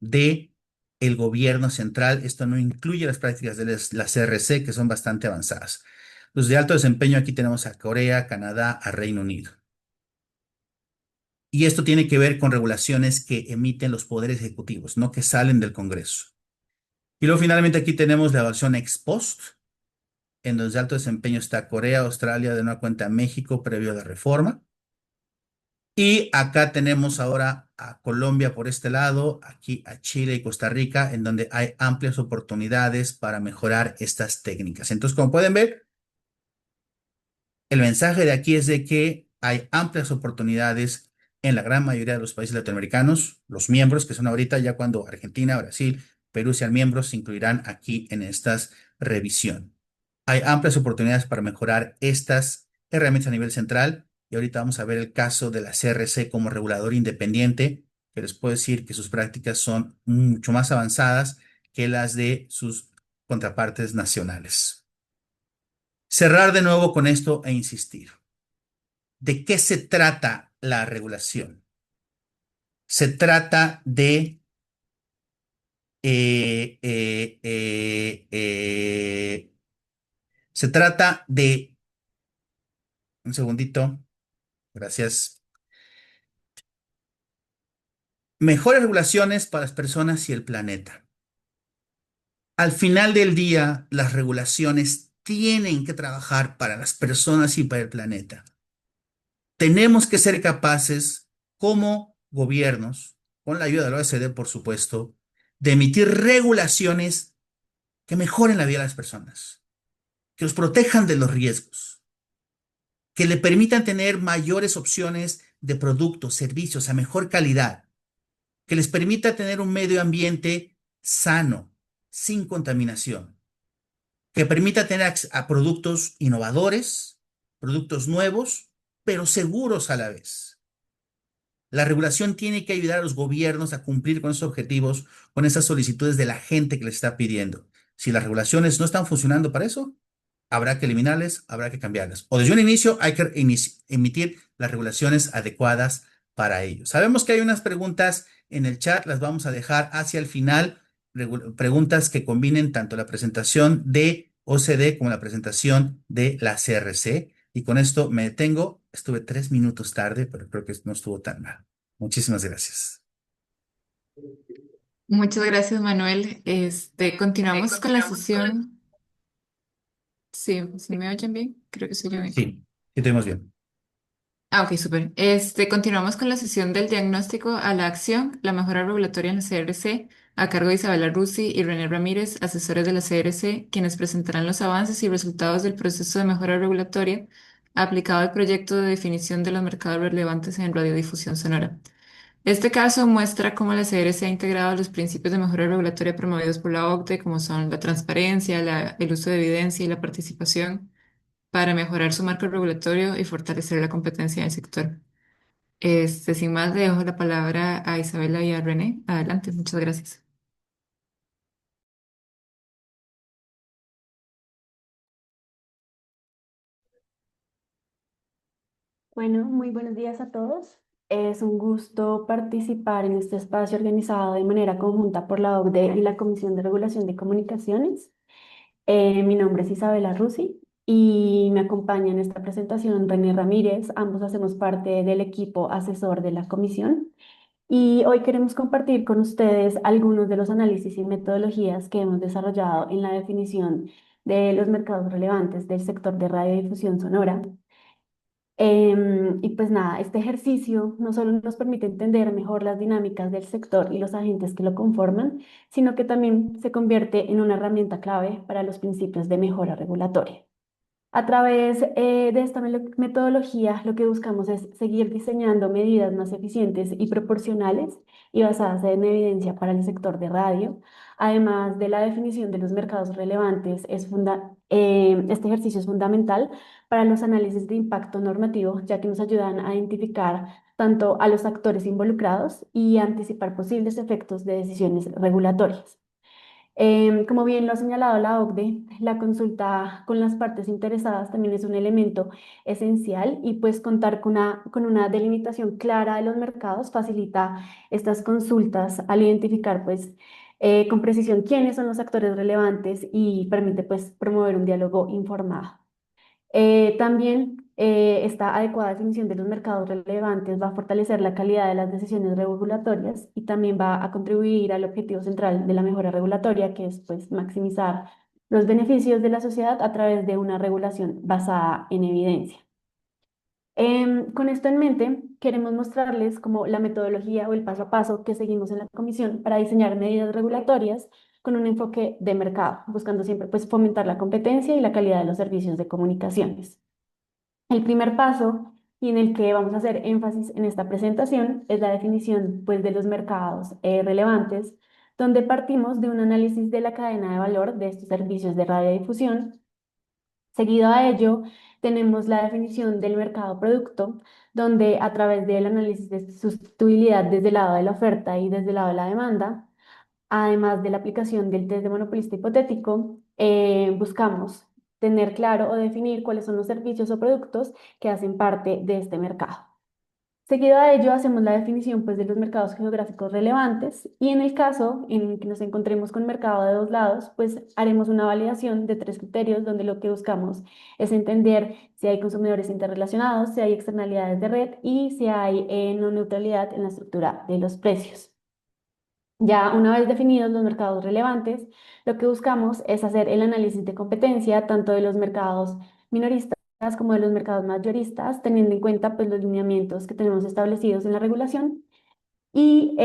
de el gobierno central. Esto no incluye las prácticas de la CRC, que son bastante avanzadas. Los de alto desempeño, aquí tenemos a Corea, Canadá, a Reino Unido. Y esto tiene que ver con regulaciones que emiten los poderes ejecutivos, no que salen del Congreso. Y luego finalmente aquí tenemos la evaluación ex post, en donde de alto desempeño está Corea, Australia, de nueva cuenta México, previo a la reforma. Y acá tenemos ahora a Colombia por este lado, aquí a Chile y Costa Rica, en donde hay amplias oportunidades para mejorar estas técnicas. Entonces, como pueden ver, el mensaje de aquí es de que hay amplias oportunidades en la gran mayoría de los países latinoamericanos. Los miembros que son ahorita, ya cuando Argentina, Brasil, Perú sean miembros, se incluirán aquí en estas revisión. Hay amplias oportunidades para mejorar estas herramientas a nivel central, y ahorita vamos a ver el caso de la CRC como regulador independiente, que les puedo decir que sus prácticas son mucho más avanzadas que las de sus contrapartes nacionales. Cerrar de nuevo con esto e insistir. ¿De qué se trata la regulación? Se trata de eh, eh, eh, eh, se trata de un segundito. Gracias. Mejores regulaciones para las personas y el planeta. Al final del día, las regulaciones tienen que trabajar para las personas y para el planeta. Tenemos que ser capaces, como gobiernos, con la ayuda de la OECD, por supuesto, de emitir regulaciones que mejoren la vida de las personas, que los protejan de los riesgos, que le permitan tener mayores opciones de productos, servicios a mejor calidad, que les permita tener un medio ambiente sano, sin contaminación, que permita tener a productos innovadores, productos nuevos, pero seguros a la vez. La regulación tiene que ayudar a los gobiernos a cumplir con esos objetivos, con esas solicitudes de la gente que les está pidiendo. Si las regulaciones no están funcionando para eso, habrá que eliminarlas, habrá que cambiarlas. O desde un inicio hay que emitir las regulaciones adecuadas para ello. Sabemos que hay unas preguntas en el chat, las vamos a dejar hacia el final, preguntas que combinen tanto la presentación de OCDE como la presentación de la CRC. Y con esto me detengo. Estuve 3 minutos tarde, pero creo que no estuvo tan mal. Muchísimas gracias. Muchas gracias, Manuel. Continuamos con la sesión. Sí, ¿sí me oyen bien? Creo que soy yo bien. Sí, sí, tenemos bien. Ah, ok, súper. Continuamos con la sesión del diagnóstico a la acción, la mejora regulatoria en la CRC, a cargo de Isabela Rusi y René Ramírez, asesores de la CRC, quienes presentarán los avances y resultados del proceso de mejora regulatoria aplicado al proyecto de definición de los mercados relevantes en radiodifusión sonora. Este caso muestra cómo la CRC ha integrado los principios de mejora regulatoria promovidos por la OCDE, como son la transparencia, el uso de evidencia y la participación, para mejorar su marco regulatorio y fortalecer la competencia en el sector. Sin más, le dejo la palabra a Isabela y a René. Adelante, muchas gracias. Bueno, muy buenos días a todos. Es un gusto participar en este espacio organizado de manera conjunta por la OCDE y la Comisión de Regulación de Comunicaciones. Mi nombre es Isabela Rusi y me acompaña en esta presentación René Ramírez. Ambos hacemos parte del equipo asesor de la comisión. Y hoy queremos compartir con ustedes algunos de los análisis y metodologías que hemos desarrollado en la definición de los mercados relevantes del sector de radiodifusión sonora. Y pues nada, este ejercicio no solo nos permite entender mejor las dinámicas del sector y los agentes que lo conforman, sino que también se convierte en una herramienta clave para los principios de mejora regulatoria. A través de esta metodología, lo que buscamos es seguir diseñando medidas más eficientes y proporcionales y basadas en evidencia para el sector de radio. Además de la definición de los mercados relevantes, este ejercicio es fundamental para los análisis de impacto normativo, ya que nos ayudan a identificar tanto a los actores involucrados y a anticipar posibles efectos de decisiones regulatorias. Como bien lo ha señalado la OCDE, la consulta con las partes interesadas también es un elemento esencial y pues contar con una delimitación clara de los mercados facilita estas consultas al identificar pues con precisión quiénes son los actores relevantes y permite pues promover un diálogo informado. También esta adecuada definición de los mercados relevantes va a fortalecer la calidad de las decisiones regulatorias y también va a contribuir al objetivo central de la mejora regulatoria, que es pues maximizar los beneficios de la sociedad a través de una regulación basada en evidencia. Con esto en mente, queremos mostrarles como la metodología o el paso a paso que seguimos en la comisión para diseñar medidas regulatorias con un enfoque de mercado, buscando siempre pues, fomentar la competencia y la calidad de los servicios de comunicaciones. El primer paso y en el que vamos a hacer énfasis en esta presentación es la definición pues, de los mercados relevantes, donde partimos de un análisis de la cadena de valor de estos servicios de radiodifusión. Seguido a ello, tenemos la definición del mercado producto, donde a través del análisis de sustituibilidad desde el lado de la oferta y desde el lado de la demanda, además de la aplicación del test de monopolista hipotético, buscamos tener claro o definir cuáles son los servicios o productos que hacen parte de este mercado. Seguido a ello, hacemos la definición pues, de los mercados geográficos relevantes y en el caso en que nos encontremos con mercado de dos lados, pues haremos una validación de tres criterios donde lo que buscamos es entender si hay consumidores interrelacionados, si hay externalidades de red y si hay no neutralidad en la estructura de los precios. Ya una vez definidos los mercados relevantes, lo que buscamos es hacer el análisis de competencia tanto de los mercados minoristas como de los mercados mayoristas, teniendo en cuenta pues, los lineamientos que tenemos establecidos en la regulación. Y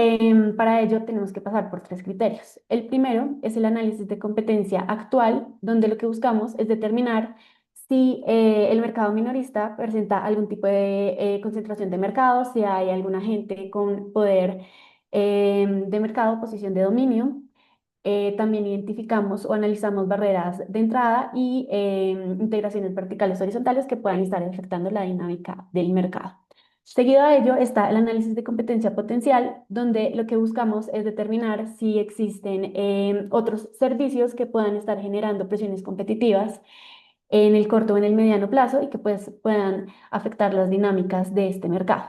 para ello tenemos que pasar por tres criterios. El primero es el análisis de competencia actual, donde lo que buscamos es determinar si el mercado minorista presenta algún tipo de concentración de mercado, si hay algún agente con poder de mercado, posición de dominio. También identificamos o analizamos barreras de entrada y integraciones verticales horizontales que puedan estar afectando la dinámica del mercado. Seguido a ello está el análisis de competencia potencial, donde lo que buscamos es determinar si existen otros servicios que puedan estar generando presiones competitivas en el corto o en el mediano plazo y que pues, puedan afectar las dinámicas de este mercado.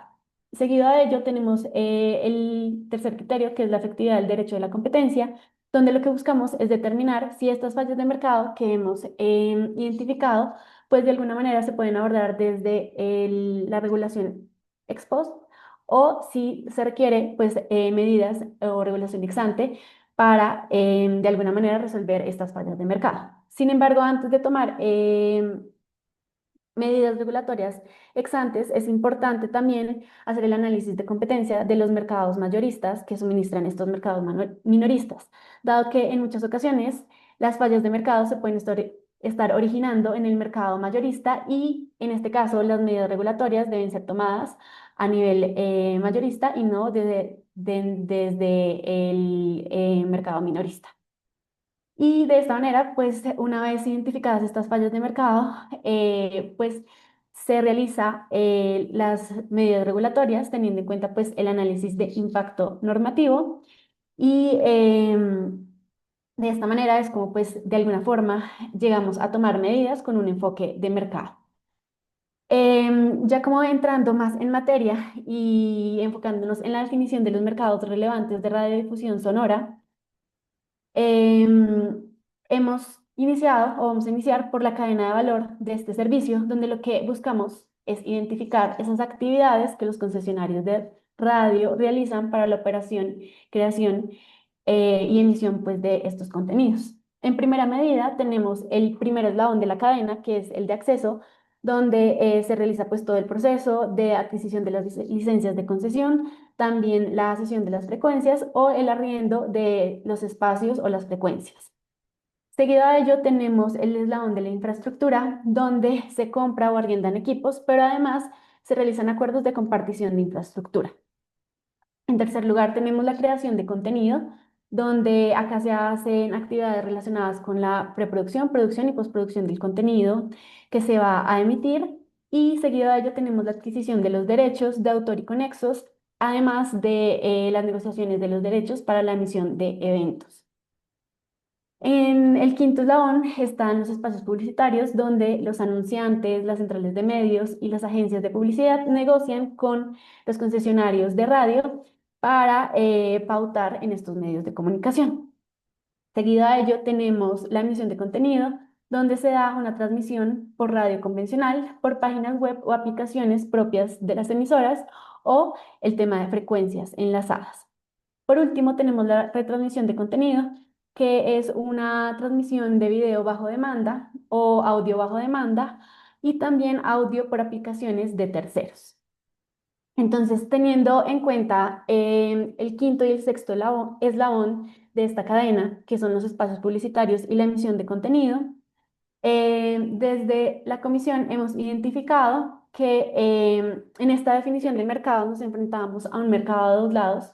Seguido a ello tenemos el tercer criterio, que es la efectividad del derecho de la competencia, donde lo que buscamos es determinar si estas fallas de mercado que hemos identificado, pues de alguna manera se pueden abordar desde la regulación ex post o si se requiere pues medidas o regulación ex ante para de alguna manera resolver estas fallas de mercado. Sin embargo, antes de tomar medidas regulatorias ex antes, es importante también hacer el análisis de competencia de los mercados mayoristas que suministran estos mercados minoristas, dado que en muchas ocasiones las fallas de mercado se pueden estar originando en el mercado mayorista y en este caso las medidas regulatorias deben ser tomadas a nivel mayorista y no desde el mercado minorista. Y de esta manera, pues una vez identificadas estas fallas de mercado, pues se realiza las medidas regulatorias teniendo en cuenta pues el análisis de impacto normativo y de esta manera es como pues de alguna forma llegamos a tomar medidas con un enfoque de mercado. Ya como entrando más en materia y enfocándonos en la definición de los mercados relevantes de radiodifusión sonora, Em, hemos iniciado o vamos a iniciar por la cadena de valor de este servicio, donde lo que buscamos es identificar esas actividades que los concesionarios de radio realizan para la operación, creación y emisión pues, de estos contenidos. En primera medida, tenemos el primer eslabón de la cadena, que es el de acceso, donde se realiza pues, todo el proceso de adquisición de las licencias de concesión, también la cesión de las frecuencias o el arriendo de los espacios o las frecuencias. Seguido a ello tenemos el eslabón de la infraestructura, donde se compra o arriendan equipos, pero además se realizan acuerdos de compartición de infraestructura. En tercer lugar, tenemos la creación de contenido, donde acá se hacen actividades relacionadas con la preproducción, producción y postproducción del contenido que se va a emitir. Y seguido a ello tenemos la adquisición de los derechos de autor y conexos, además de las negociaciones de los derechos para la emisión de eventos. En el quinto eslabón están los espacios publicitarios donde los anunciantes, las centrales de medios y las agencias de publicidad negocian con los concesionarios de radio para pautar en estos medios de comunicación. Seguido a ello tenemos la emisión de contenido donde se da una transmisión por radio convencional, por páginas web o aplicaciones propias de las emisoras o el tema de frecuencias enlazadas. Por último, tenemos la retransmisión de contenido, que es una transmisión de video bajo demanda o audio bajo demanda y también audio por aplicaciones de terceros. Entonces, teniendo en cuenta el quinto y el sexto eslabón de esta cadena, que son los espacios publicitarios y la emisión de contenido, desde la comisión hemos identificado que en esta definición de mercado nos enfrentamos a un mercado de dos lados,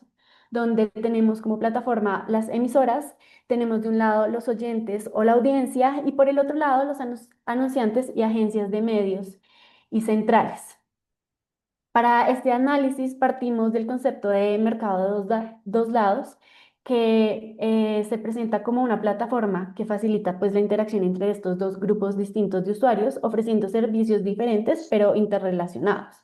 donde tenemos como plataforma las emisoras, tenemos de un lado los oyentes o la audiencia y por el otro lado los anunciantes y agencias de medios y centrales. Para este análisis partimos del concepto de mercado de dos lados, que se presenta como una plataforma que facilita pues, la interacción entre estos dos grupos distintos de usuarios, ofreciendo servicios diferentes pero interrelacionados.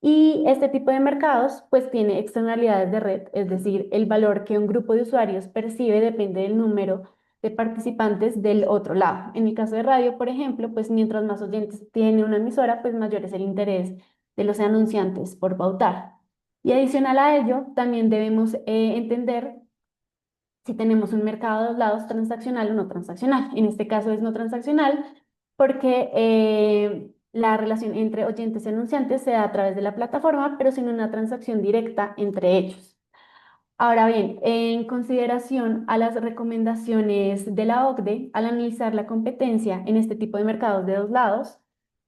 Y este tipo de mercados pues tiene externalidades de red, es decir, el valor que un grupo de usuarios percibe depende del número de participantes del otro lado. En el caso de radio, por ejemplo, pues mientras más oyentes tiene una emisora, pues mayor es el interés de los anunciantes por pautar. Y adicional a ello, también debemos entender si tenemos un mercado de dos lados, transaccional o no transaccional. En este caso es no transaccional porque la relación entre oyentes y anunciantes se da a través de la plataforma, pero sin una transacción directa entre ellos. Ahora bien, en consideración a las recomendaciones de la OCDE, al analizar la competencia en este tipo de mercados de dos lados,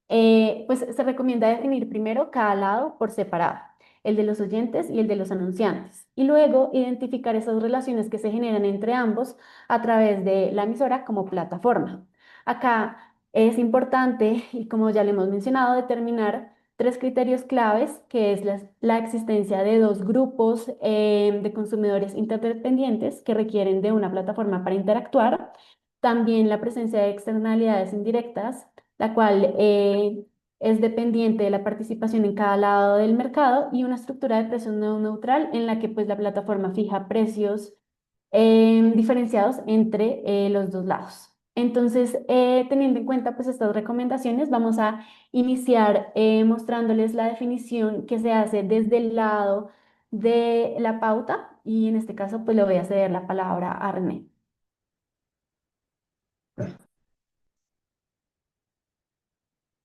pues se recomienda definir primero cada lado por separado, el de los oyentes y el de los anunciantes, y luego identificar esas relaciones que se generan entre ambos a través de la emisora como plataforma. Acá es importante, y como ya le hemos mencionado, determinar tres criterios claves, que es la existencia de dos grupos de consumidores interdependientes que requieren de una plataforma para interactuar, también la presencia de externalidades indirectas, la cual es dependiente de la participación en cada lado del mercado, y una estructura de precios no neutral en la que pues la plataforma fija precios diferenciados entre los dos lados. Entonces, teniendo en cuenta pues estas recomendaciones, vamos a iniciar mostrándoles la definición que se hace desde el lado de la pauta, y en este caso pues le voy a ceder la palabra a René.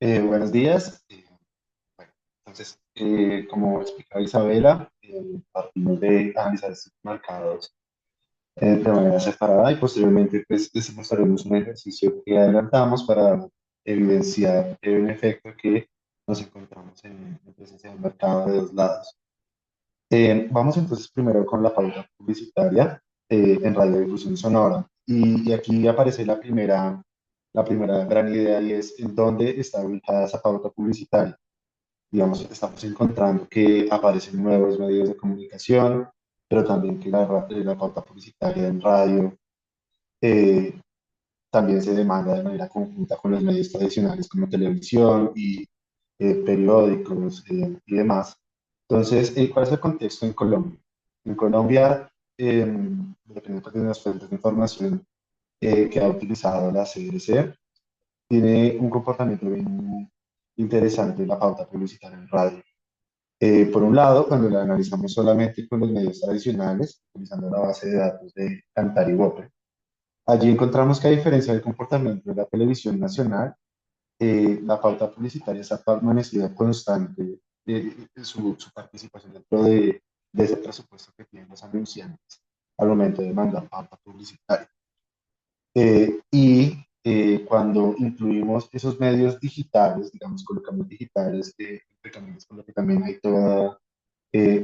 Buenos días. Bueno, entonces, como explicaba Isabela, partimos de analizar estos mercados de manera separada y posteriormente pues, les mostraremos un ejercicio que adelantamos para evidenciar en efecto que nos encontramos en presencia de un mercado de dos lados. Vamos entonces primero con la pauta publicitaria en radiodifusión sonora. Y aquí aparece la primera gran idea, y es en dónde está ubicada esa pauta publicitaria. Digamos, estamos encontrando que aparecen nuevos medios de comunicación, pero también que la pauta publicitaria en radio eh, también se demanda de manera conjunta con los medios tradicionales como televisión y periódicos y demás. Entonces, ¿cuál es el contexto en Colombia? En Colombia, dependiendo pues, de las fuentes de información que ha utilizado la CRC, tiene un comportamiento bien interesante en la pauta publicitaria en radio. Por un lado, cuando la analizamos solamente con los medios tradicionales, utilizando la base de datos de Cantar y Whopper, allí encontramos que a diferencia del comportamiento de la televisión nacional, la pauta publicitaria se ha permanecido constante, su participación dentro de ese presupuesto que tienen los anunciantes al momento de mandar pauta publicitaria. Cuando incluimos esos medios digitales, digamos, colocamos digitales, entre comillas, por lo que también hay toda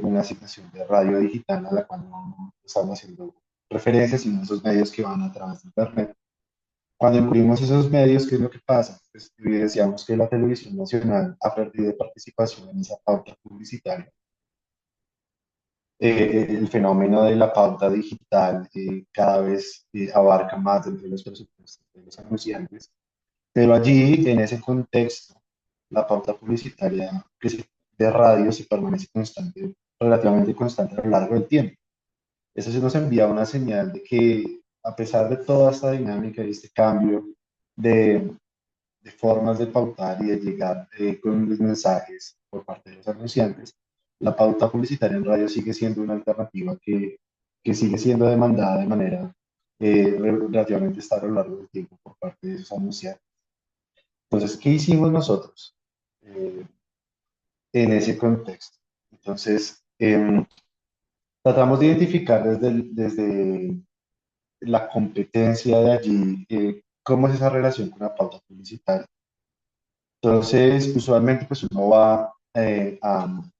una asignación de radio digital a la cual no estamos haciendo referencias, sino esos medios que van a través de Internet. Cuando incluimos esos medios, ¿qué es lo que pasa? Pues evidenciamos que la televisión nacional ha perdido participación en esa pauta publicitaria. El fenómeno de la pauta digital cada vez abarca más dentro de los presupuestos de los anunciantes, pero allí, en ese contexto, la pauta publicitaria de radio se permanece constante, relativamente constante a lo largo del tiempo. Eso sí nos envía una señal de que, a pesar de toda esta dinámica y este cambio de, de formas de pautar y de llegar con los mensajes por parte de los anunciantes, la pauta publicitaria en radio sigue siendo una alternativa que sigue siendo demandada de manera relativamente estable a lo largo del tiempo por parte de esos anunciantes. Entonces, ¿qué hicimos nosotros en ese contexto? Entonces, tratamos de identificar desde la competencia de allí, cómo es esa relación con la pauta publicitaria. Entonces, usualmente pues uno va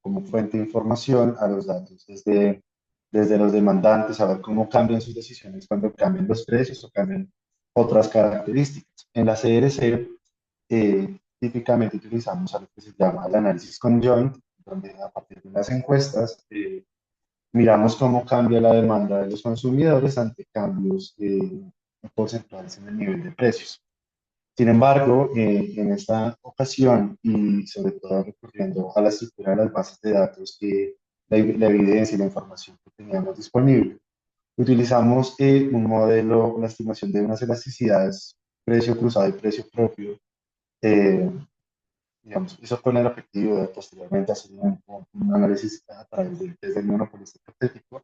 como fuente de información a los datos desde los demandantes, a ver cómo cambian sus decisiones cuando cambian los precios o cambian otras características. En la CRC, típicamente utilizamos algo que se llama el análisis conjoint, donde a partir de las encuestas miramos cómo cambia la demanda de los consumidores ante cambios porcentuales en el nivel de precios. Sin embargo, en esta ocasión, y sobre todo recurriendo a la estructura de las bases de datos, la evidencia y la información que teníamos disponible, utilizamos un modelo, la estimación de unas elasticidades, precio cruzado y precio propio, eh, digamos, eso con el objetivo de posteriormente hacer un análisis a través desde el monopolista hipotético,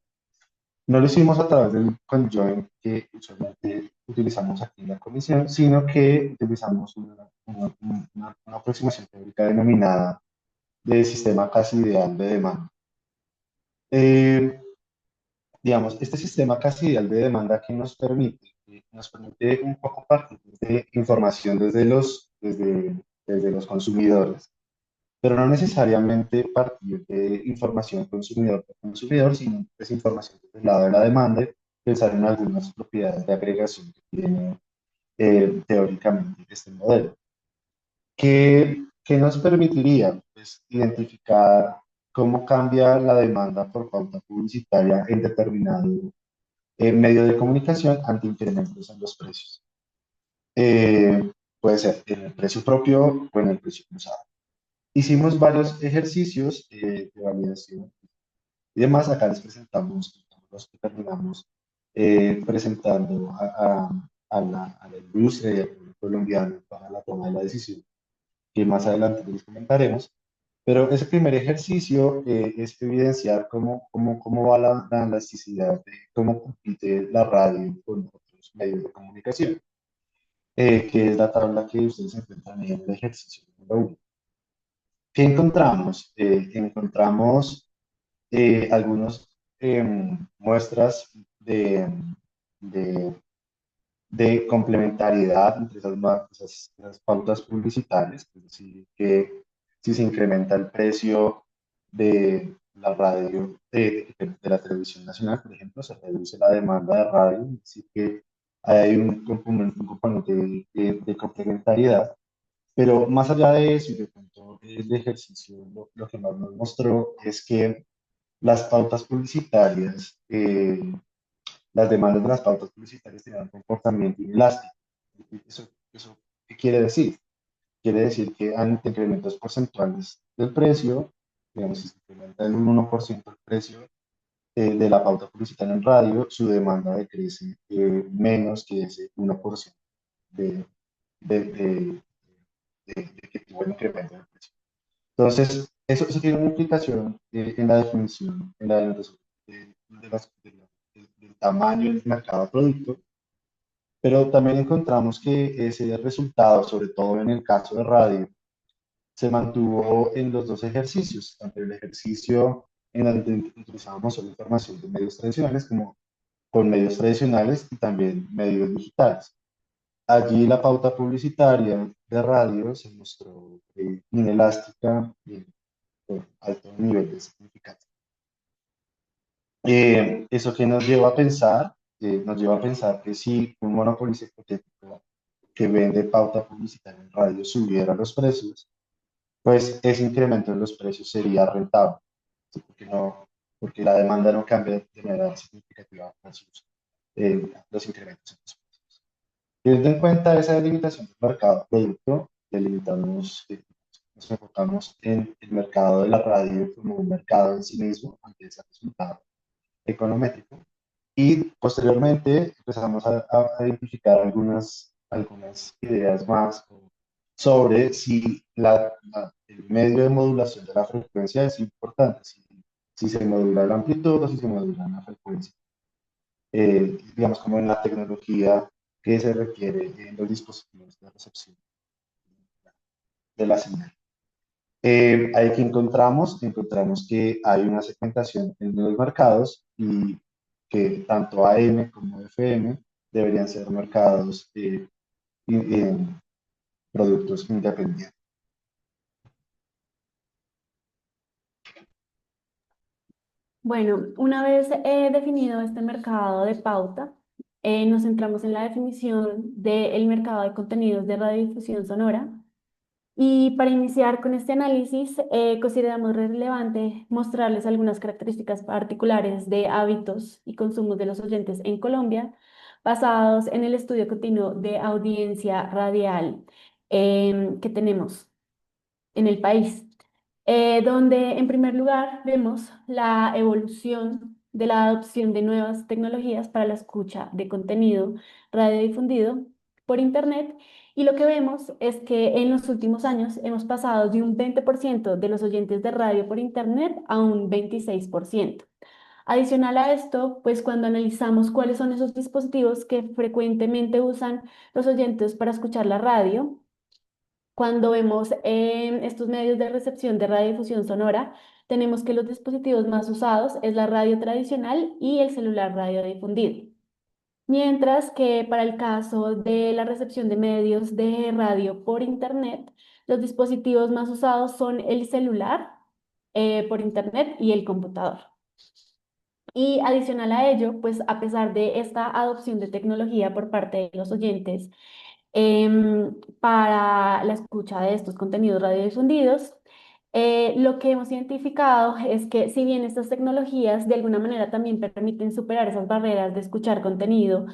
No lo hicimos a través del conjoin que usualmente utilizamos aquí en la comisión, sino que utilizamos una aproximación teórica denominada de sistema casi ideal de demanda. Eh, digamos, este sistema casi ideal de demanda que nos permite un poco partir de información desde los consumidores, pero no necesariamente partir de información consumidor por consumidor, sino es información desde el lado de la demanda y pensar en algunas propiedades de agregación que tiene teóricamente este modelo. ¿Qué nos permitiría? Pues, identificar cómo cambia la demanda por pauta publicitaria en determinado medio de comunicación ante incrementos en los precios. Puede ser en el precio propio o en el precio cruzado. Hicimos varios ejercicios de validación y demás. Acá les presentamos los que terminamos presentando a la industria y al pueblo colombiano para la toma de la decisión, que más adelante les comentaremos. Pero ese primer ejercicio es evidenciar cómo va la elasticidad, de cómo compite la radio con otros medios de comunicación, que es la tabla que ustedes encuentran ahí en el ejercicio número 1. ¿Qué encontramos? Encontramos algunas muestras de, de complementariedad entre esas pautas publicitarias, es decir, que si se incrementa el precio de la radio, de la televisión nacional, por ejemplo, se reduce la demanda de radio, así que hay un componente de complementariedad. Pero más allá de eso, y de pronto el ejercicio, lo que más nos mostró es que las pautas publicitarias, las demandas de las pautas publicitarias tienen un comportamiento inelástico. ¿Eso qué quiere decir? Quiere decir que ante incrementos porcentuales del precio, digamos, si se incrementa el 1% el precio de la pauta publicitaria en radio, su demanda decrece menos que ese 1% de, de, de, de que tuvo el incremento del precio. Entonces, eso tiene una implicación en la definición, en la delimitación del tamaño del mercado de producto, pero también encontramos que ese resultado, sobre todo en el caso de radio, se mantuvo en los dos ejercicios, tanto el ejercicio en el que utilizábamos solo información de medios tradicionales como con medios tradicionales y también medios digitales. Allí la pauta publicitaria de radio se mostró inelástica y por alto nivel de significación. Eso que nos lleva a pensar que si un monopolista hipotético que vende pauta publicitaria en radio subiera los precios, pues ese incremento en los precios sería rentable, ¿sí? Porque la demanda no cambia de manera significativa versus los incrementos en los precios. Teniendo en cuenta esa delimitación del mercado producto, nos enfocamos en el mercado de la radio como un mercado en sí mismo ante ese resultado econométrico. Y posteriormente empezamos a identificar algunas ideas más sobre si el medio de modulación de la frecuencia es importante, si se modula la amplitud o si se modula la frecuencia, digamos como en la tecnología que se requiere en los dispositivos de recepción de la señal. Ahí que encontramos que hay una segmentación en los mercados y que tanto AM como FM deberían ser mercados en productos independientes. Bueno, una vez definido este mercado de pauta, nos centramos en la definición del mercado de contenidos de radiodifusión sonora. Y para iniciar con este análisis, consideramos relevante mostrarles algunas características particulares de hábitos y consumos de los oyentes en Colombia, basados en el estudio continuo de audiencia radial que tenemos en el país, donde en primer lugar vemos la evolución de la adopción de nuevas tecnologías para la escucha de contenido radiodifundido por Internet. Y lo que vemos es que en los últimos años hemos pasado de un 20% de los oyentes de radio por Internet a un 26%. Adicional a esto, pues cuando analizamos cuáles son esos dispositivos que frecuentemente usan los oyentes para escuchar la radio, cuando vemos estos medios de recepción de radiodifusión sonora, tenemos que los dispositivos más usados es la radio tradicional y el celular radiodifundido. Mientras que para el caso de la recepción de medios de radio por Internet, los dispositivos más usados son el celular por Internet y el computador. Y adicional a ello, pues a pesar de esta adopción de tecnología por parte de los oyentes, para la escucha de estos contenidos radiodifundidos. Lo que hemos identificado es que si bien estas tecnologías de alguna manera también permiten superar esas barreras de escuchar contenido,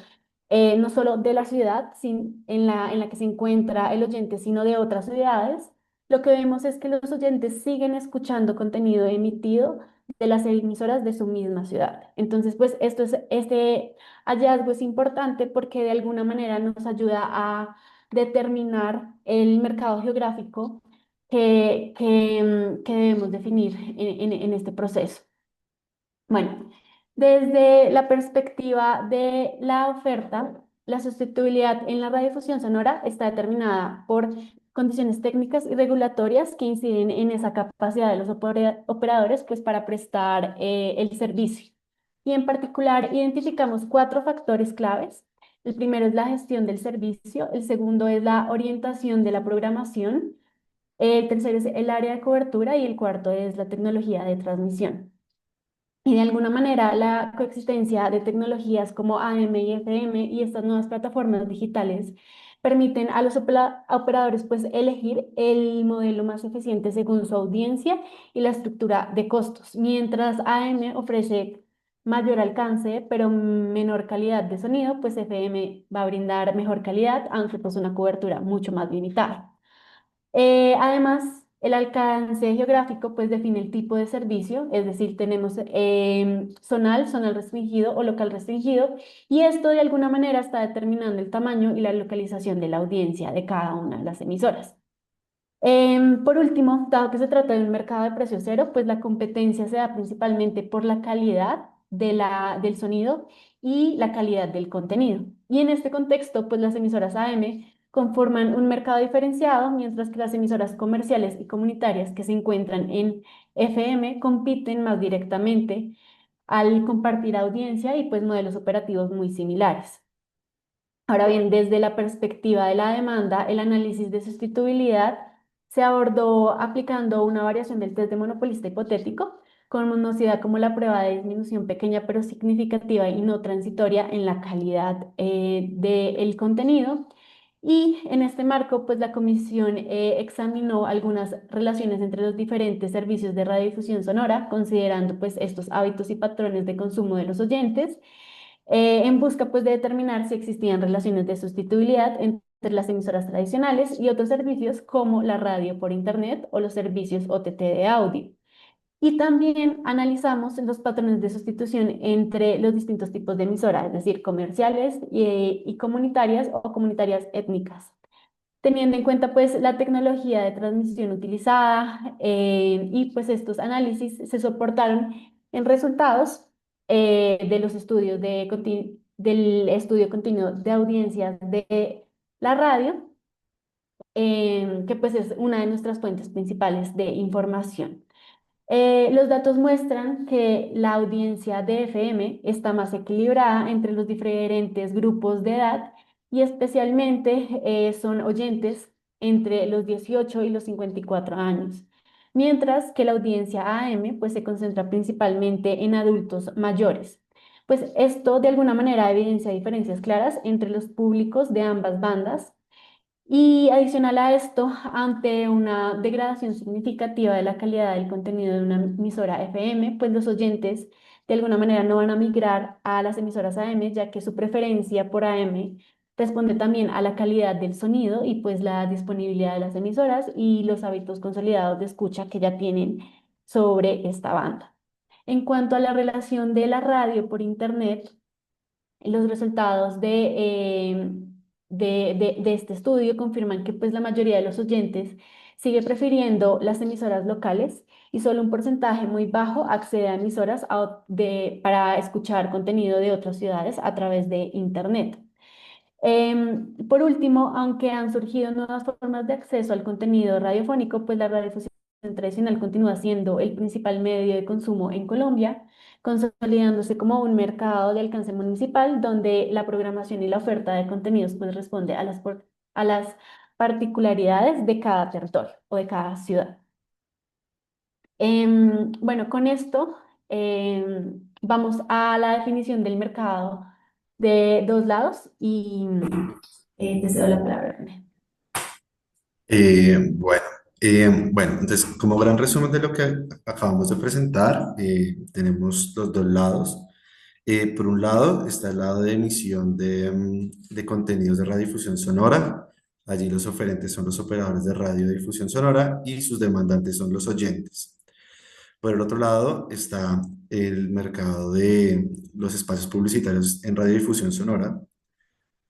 no solo de la ciudad en la que se encuentra el oyente, sino de otras ciudades, lo que vemos es que los oyentes siguen escuchando contenido emitido de las emisoras de su misma ciudad. Entonces, pues este hallazgo es importante porque de alguna manera nos ayuda a determinar el mercado geográfico que debemos definir en este proceso. Bueno, desde la perspectiva de la oferta, la sustituibilidad en la radiodifusión sonora está determinada por condiciones técnicas y regulatorias que inciden en esa capacidad de los operadores pues, para prestar el servicio. Y en particular, identificamos cuatro factores claves. El primero es la gestión del servicio, el segundo es la orientación de la programación, el tercero es el área de cobertura y el cuarto es la tecnología de transmisión. Y de alguna manera la coexistencia de tecnologías como AM y FM y estas nuevas plataformas digitales permiten a los operadores pues elegir el modelo más eficiente según su audiencia y la estructura de costos. Mientras AM ofrece mayor alcance pero menor calidad de sonido, pues FM va a brindar mejor calidad, aunque pues una cobertura mucho más limitada. Además, el alcance geográfico pues define el tipo de servicio, es decir, tenemos zonal restringido o local restringido, y esto de alguna manera está determinando el tamaño y la localización de la audiencia de cada una de las emisoras. Por último, dado que se trata de un mercado de precio cero, pues la competencia se da principalmente por la calidad del sonido y la calidad del contenido. Y en este contexto, pues las emisoras AM conforman un mercado diferenciado, mientras que las emisoras comerciales y comunitarias que se encuentran en FM compiten más directamente al compartir audiencia y pues modelos operativos muy similares. Ahora bien, desde la perspectiva de la demanda, el análisis de sustituibilidad se abordó aplicando una variación del test de monopolista hipotético, conocida como la prueba de disminución pequeña pero significativa y no transitoria en la calidad del contenido. Y en este marco, pues la comisión examinó algunas relaciones entre los diferentes servicios de radiodifusión sonora, considerando pues estos hábitos y patrones de consumo de los oyentes en busca pues de determinar si existían relaciones de sustituibilidad entre las emisoras tradicionales y otros servicios como la radio por internet o los servicios OTT de audio. Y también analizamos los patrones de sustitución entre los distintos tipos de emisoras, es decir, comerciales y comunitarias o comunitarias étnicas, teniendo en cuenta pues la tecnología de transmisión utilizada y pues estos análisis se soportaron en resultados de los estudios del estudio continuo de audiencias de la radio, que pues es una de nuestras fuentes principales de información. Los datos muestran que la audiencia de FM está más equilibrada entre los diferentes grupos de edad y especialmente son oyentes entre los 18 y los 54 años, mientras que la audiencia AM pues, se concentra principalmente en adultos mayores. Pues esto de alguna manera evidencia diferencias claras entre los públicos de ambas bandas y adicional a esto, ante una degradación significativa de la calidad del contenido de una emisora FM, pues los oyentes de alguna manera no van a migrar a las emisoras AM, ya que su preferencia por AM responde también a la calidad del sonido y pues la disponibilidad de las emisoras y los hábitos consolidados de escucha que ya tienen sobre esta banda. En cuanto a la relación de la radio por Internet, los resultados de este estudio confirman que pues, la mayoría de los oyentes sigue prefiriendo las emisoras locales y solo un porcentaje muy bajo accede a emisoras para escuchar contenido de otras ciudades a través de Internet. Por último, aunque han surgido nuevas formas de acceso al contenido radiofónico, pues la radiodifusión tradicional continúa siendo el principal medio de consumo en Colombia, consolidándose como un mercado de alcance municipal donde la programación y la oferta de contenidos pues responde a las particularidades de cada territorio o de cada ciudad. Bueno, con esto vamos a la definición del mercado de dos lados y te cedo la palabra, René. Bueno, bueno, entonces como gran resumen de lo que acabamos de presentar, tenemos los dos lados. Por un lado está el lado de emisión de contenidos de radiodifusión sonora. Allí los oferentes son los operadores de radiodifusión sonora y sus demandantes son los oyentes. Por el otro lado está el mercado de los espacios publicitarios en radiodifusión sonora,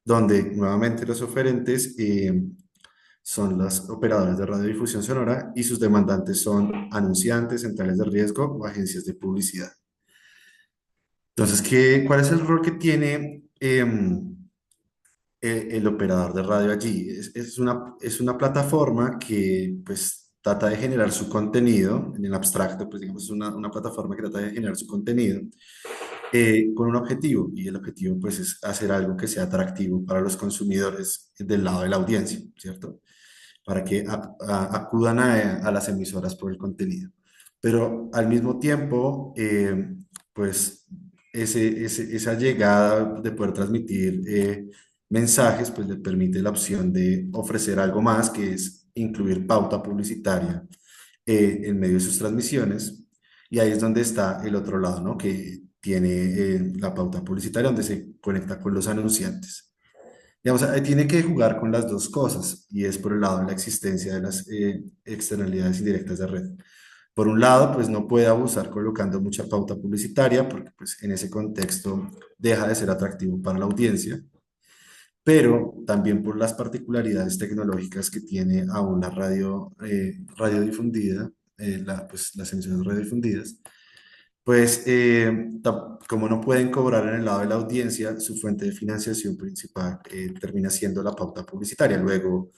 donde nuevamente los oferentes son los operadores de radiodifusión sonora y sus demandantes son anunciantes, centrales de riesgo o agencias de publicidad. Entonces, ¿cuál es el rol que tiene el operador de radio allí? Es una plataforma que pues trata de generar su contenido, en el abstracto, pues digamos, es una plataforma que trata de generar su contenido con un objetivo, y el objetivo pues es hacer algo que sea atractivo para los consumidores del lado de la audiencia, ¿cierto? Para que acudan a las emisoras por el contenido. Pero al mismo tiempo, pues esa llegada de poder transmitir mensajes, pues le permite la opción de ofrecer algo más, que es incluir pauta publicitaria en medio de sus transmisiones. Y ahí es donde está el otro lado, ¿no? Que tiene la pauta publicitaria, donde se conecta con los anunciantes. Digamos, ahí tiene que jugar con las dos cosas, y es por el lado de la existencia de las externalidades indirectas de red. Por un lado, pues no puede abusar colocando mucha pauta publicitaria, porque pues en ese contexto deja de ser atractivo para la audiencia, pero también por las particularidades tecnológicas que tiene aún la radiodifundida, pues las emisiones radiodifundidas, pues como no pueden cobrar en el lado de la audiencia, su fuente de financiación principal termina siendo la pauta publicitaria. Luego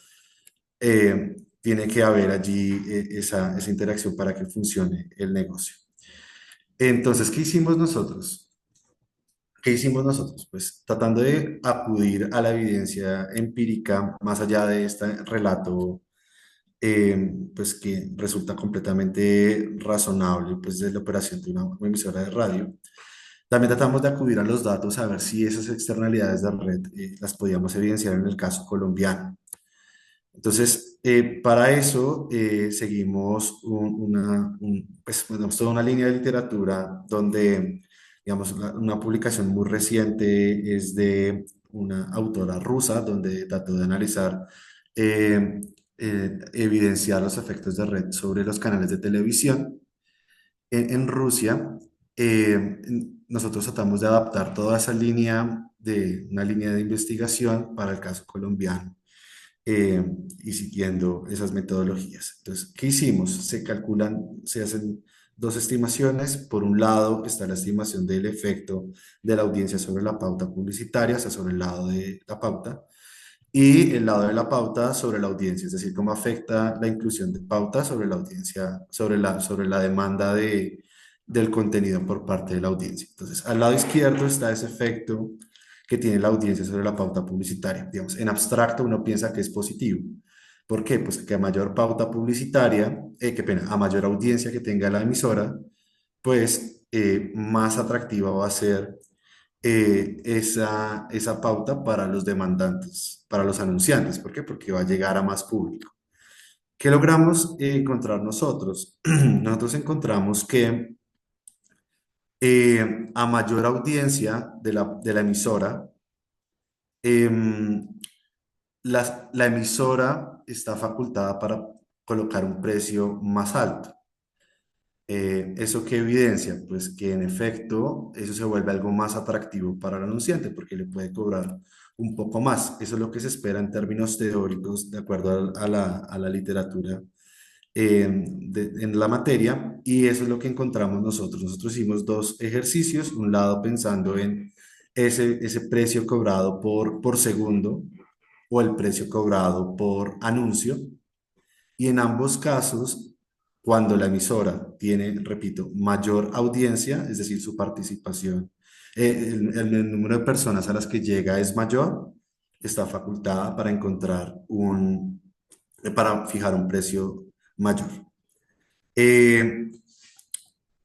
tiene que haber allí esa interacción para que funcione el negocio. Entonces, ¿qué hicimos nosotros? ¿Qué hicimos nosotros? Pues tratando de acudir a la evidencia empírica más allá de este relato pues que resulta completamente razonable pues de la operación de una emisora de radio. También tratamos de acudir a los datos a ver si esas externalidades de red las podíamos evidenciar en el caso colombiano. Entonces, para eso seguimos pues, tenemos toda una línea de literatura donde, digamos, una publicación muy reciente es de una autora rusa donde trató de analizar, eh, evidenciar los efectos de red sobre los canales de televisión en Rusia. Nosotros tratamos de adaptar toda esa línea una línea de investigación para el caso colombiano eh, y siguiendo esas metodologías. Entonces, ¿qué hicimos? Se hacen dos estimaciones. Por un lado está la estimación del efecto de la audiencia sobre la pauta publicitaria, o sea, sobre el lado de la pauta, y el lado de la pauta sobre la audiencia, es decir, cómo afecta la inclusión de pauta sobre la audiencia, sobre la demanda del contenido por parte de la audiencia. Entonces, al lado izquierdo está ese efecto que tiene la audiencia sobre la pauta publicitaria. Digamos, en abstracto uno piensa que es positivo. ¿Por qué? Pues que a mayor pauta publicitaria, qué pena, a mayor audiencia que tenga la emisora, pues más atractiva va a ser esa pauta para los demandantes, para los anunciantes. ¿Por qué? Porque va a llegar a más público. ¿Qué logramos encontrar nosotros? Nosotros encontramos que a mayor audiencia de la emisora, em, la emisora está facultada para colocar un precio más alto. ¿Eso qué evidencia? Pues que en efecto eso se vuelve algo más atractivo para el anunciante porque le puede cobrar un poco más. Eso es lo que se espera en términos teóricos, de acuerdo a la literatura en la materia y eso es lo que encontramos nosotros. Nosotros hicimos dos ejercicios, un lado pensando en ese precio cobrado por segundo o el precio cobrado por anuncio y en ambos casos, cuando la emisora tiene, repito, mayor audiencia, es decir, su participación, el número de personas a las que llega es mayor, está facultada para encontrar para fijar un precio mayor. Eh,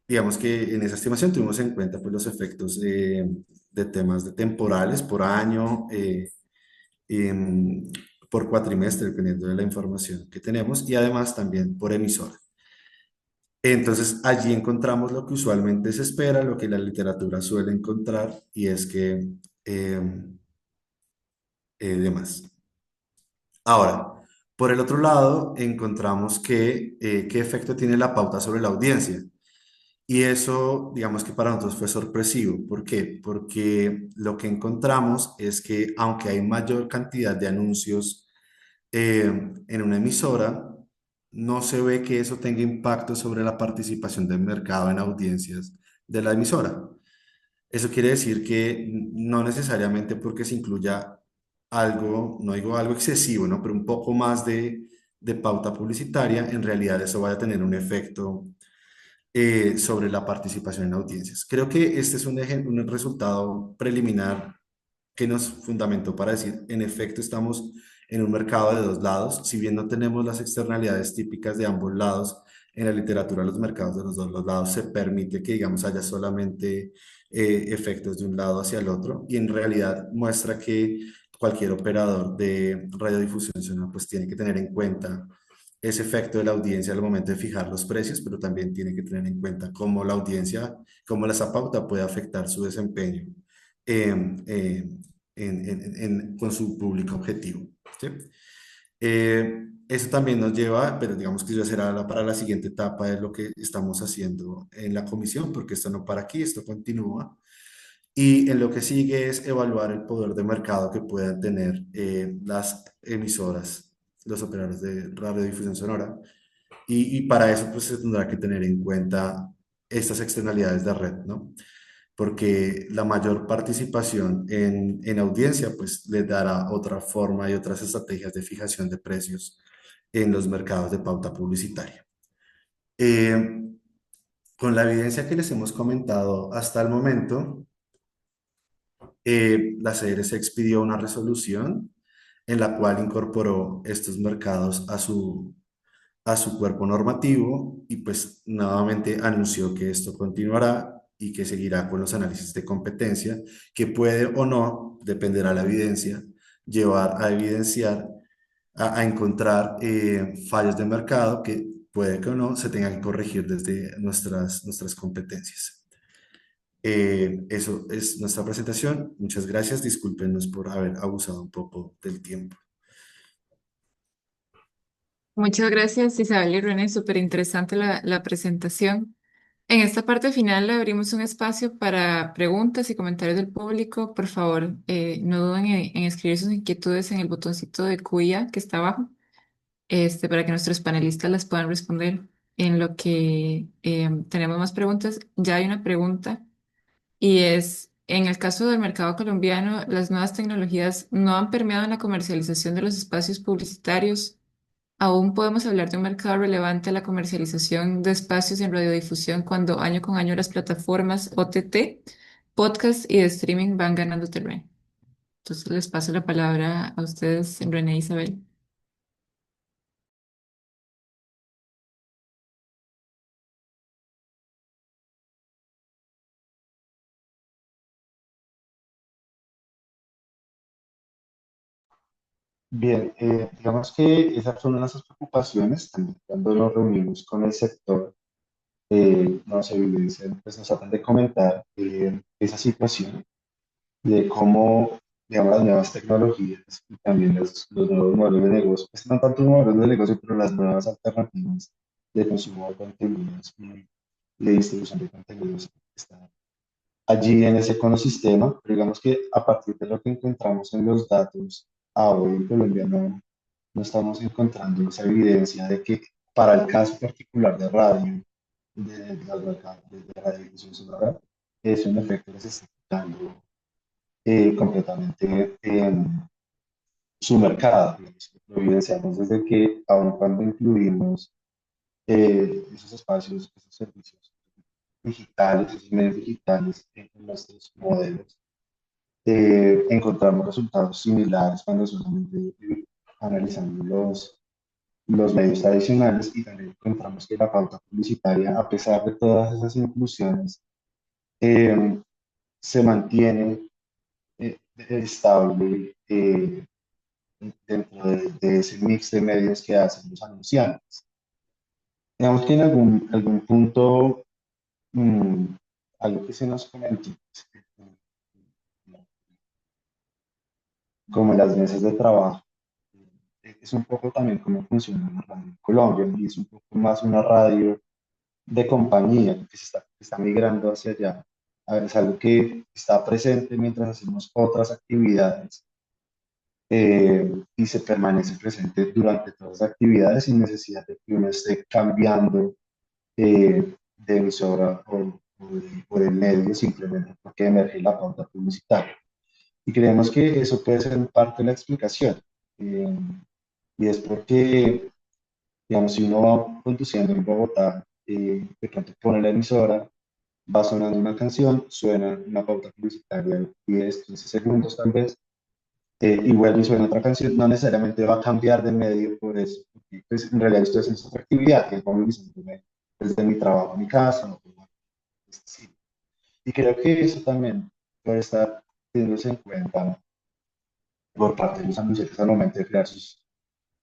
digamos que en esa estimación tuvimos en cuenta pues, los efectos de temas de temporales por año, em, por cuatrimestre, dependiendo de la información que tenemos, y además también por emisora. Entonces, allí encontramos lo que usualmente se espera, lo que la literatura suele encontrar, y es que demás. Ahora, por el otro lado, encontramos que qué efecto tiene la pauta sobre la audiencia. Y eso, digamos que para nosotros fue sorpresivo. ¿Por qué? Porque lo que encontramos es que aunque hay mayor cantidad de anuncios en una emisora, no se ve que eso tenga impacto sobre la participación del mercado en audiencias de la emisora. Eso quiere decir que no necesariamente porque se incluya algo, no digo algo excesivo, ¿no? Pero un poco más de pauta publicitaria, en realidad eso vaya a tener un efecto sobre la participación en audiencias. Creo que este es un resultado preliminar que nos fundamentó para decir, en efecto, estamos en un mercado de dos lados, si bien no tenemos las externalidades típicas de ambos lados, en la literatura los mercados de los dos lados se permite que, digamos, haya solamente efectos de un lado hacia el otro y en realidad muestra que cualquier operador de radiodifusión sonora pues tiene que tener en cuenta ese efecto de la audiencia al momento de fijar los precios, pero también tiene que tener en cuenta cómo la audiencia, cómo esa pauta puede afectar su desempeño em, em, con su público objetivo. ¿Sí? Eso también nos lleva, pero digamos que ya será para la siguiente etapa de lo que estamos haciendo en la comisión, porque esto no para aquí, esto continúa. Y en lo que sigue es evaluar el poder de mercado que puedan tener las emisoras, los operadores de radiodifusión sonora. Y para eso pues se tendrá que tener en cuenta estas externalidades de red, ¿no? Porque la mayor participación en audiencia pues le dará otra forma y otras estrategias de fijación de precios en los mercados de pauta publicitaria. Eh, con la evidencia que les hemos comentado hasta el momento, la CRC expidió una resolución en la cual incorporó estos mercados a su cuerpo normativo y pues nuevamente anunció que esto continuará y que seguirá con los análisis de competencia que puede o no, dependerá la evidencia, llevar a evidenciar, a encontrar fallos de mercado que puede que o no se tengan que corregir desde nuestras competencias. Eso es nuestra presentación. Muchas gracias. Discúlpenos por haber abusado un poco del tiempo. Muchas gracias, Isabel y René. Súper interesante la presentación. En esta parte final le abrimos un espacio para preguntas y comentarios del público. Por favor, no duden en escribir sus inquietudes en el botoncito de cuya que está abajo, para que nuestros panelistas las puedan responder. En lo que tenemos más preguntas, ya hay una pregunta y es, en el caso del mercado colombiano, las nuevas tecnologías no han permeado en la comercialización de los espacios publicitarios. Aún podemos hablar de un mercado relevante a la comercialización de espacios en radiodifusión cuando año con año las plataformas OTT, podcast y de streaming van ganando terreno. Entonces les paso la palabra a ustedes, René e Isabel. Bien, digamos que esas son nuestras preocupaciones, también cuando nos reunimos con el sector, nos evidencian, pues nos tratan de comentar esa situación de cómo, digamos, las nuevas tecnologías y también los nuevos modelos de negocio, pues no tanto modelos de negocio, pero las nuevas alternativas de consumo de contenidos y de distribución de contenidos están allí en ese ecosistema, pero digamos que a partir de lo que encontramos en los datos, a hoy en Colombia no estamos encontrando esa evidencia de que para el caso particular de radio, de radiodifusión sonora, es un efecto que se está dando completamente en su mercado. Digamos, lo evidenciamos desde que, aun cuando incluimos esos espacios, esos servicios digitales, esos medios digitales en nuestros modelos, encontramos resultados similares cuando solamente analizamos los medios tradicionales y también encontramos que la pauta publicitaria, a pesar de todas esas inclusiones, eh, se mantiene estable dentro de ese mix de medios que hacen los anunciantes. Digamos que en algún punto, mm, algo que se nos comentó, como en las mesas de trabajo, es un poco también cómo funciona la radio en Colombia, y es un poco más una radio de compañía que está migrando hacia allá. A ver, es algo que está presente mientras hacemos otras actividades y se permanece presente durante todas las actividades sin necesidad de que uno esté cambiando de emisora o de medio simplemente porque emerge la pauta publicitaria. Y creemos que eso puede ser en parte la explicación. eh, y es porque, digamos, si uno va conduciendo en Bogotá, de pronto pone la emisora, va sonando una canción, suena una pauta publicitaria de 10, 15 segundos tal vez, y vuelve y suena otra canción, no necesariamente va a cambiar de medio por eso, porque pues, en realidad estoy haciendo otra actividad, que es movilizarme desde mi trabajo a mi casa. Sí. Y creo que eso también puede estar teniéndose en cuenta por parte de los anunciantes al momento de crear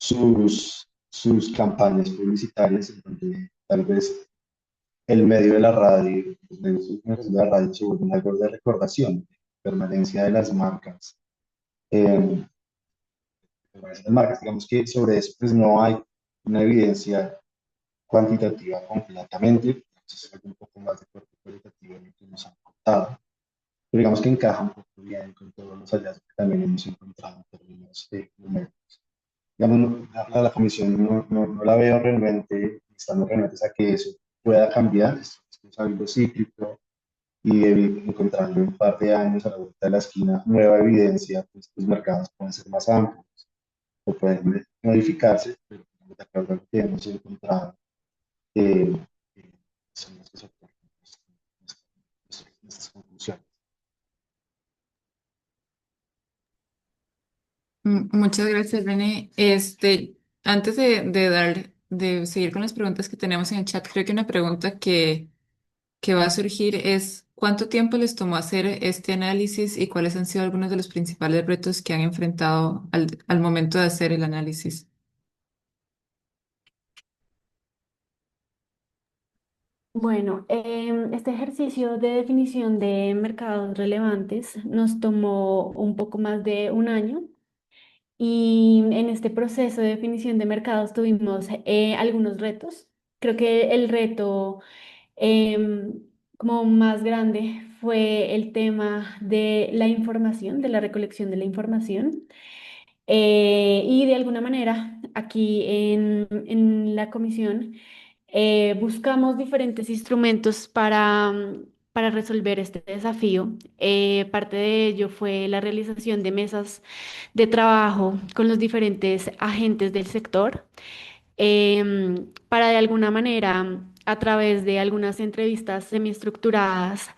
sus campañas publicitarias, en donde tal vez el medio de la radio, los medios de comunicación de la radio se vuelven algo de recordación, permanencia de las marcas. Eh, Permanencia de las marcas, digamos que sobre eso pues no hay una evidencia cuantitativa completamente, entonces es algo un poco más de corte cualitativo en lo que nos han contado, pero digamos que encaja un poco bien con todos los hallazgos que también hemos encontrado en términos numéricos. Digamos, la comisión no la veo realmente, estamos realmente a que eso pueda cambiar, esto es algo cíclico y encontrando en un par de años a la vuelta de la esquina nueva evidencia, pues los mercados pueden ser más amplios o pueden modificarse, pero de acuerdo a lo que hemos encontrado, eh, eh, son las que soportan nuestras conclusiones. Muchas gracias, René. Antes de seguir con las preguntas que tenemos en el chat, creo que una pregunta que va a surgir es ¿cuánto tiempo les tomó hacer este análisis y cuáles han sido algunos de los principales retos que han enfrentado al momento de hacer el análisis? Bueno, este ejercicio de definición de mercados relevantes nos tomó un poco más de un año y en este proceso de definición de mercados tuvimos algunos retos. Creo que el reto em, como más grande fue el tema de la información, de la recolección de la información. Y de alguna manera, aquí en la comisión, buscamos diferentes instrumentos para resolver este desafío. Parte de ello fue la realización de mesas de trabajo con los diferentes agentes del sector para de alguna manera, a través de algunas entrevistas semiestructuradas,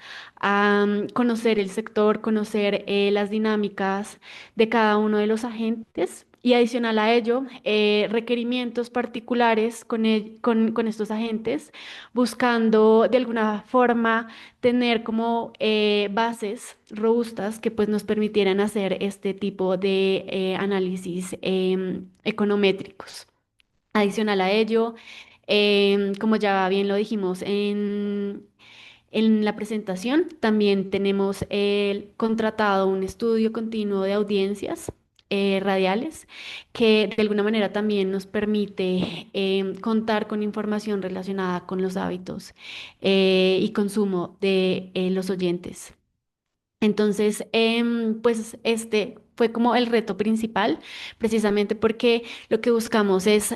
conocer el sector, conocer las dinámicas de cada uno de los agentes. Y adicional a ello, requerimientos particulares con estos agentes, buscando de alguna forma tener como bases robustas que pues nos permitieran hacer este tipo de análisis econométricos. Adicional a ello, como ya bien lo dijimos en la presentación, también tenemos contratado un estudio continuo de audiencias radiales que de alguna manera también nos permite contar con información relacionada con los hábitos y consumo de los oyentes. Entonces, pues este fue como el reto principal, precisamente porque lo que buscamos es,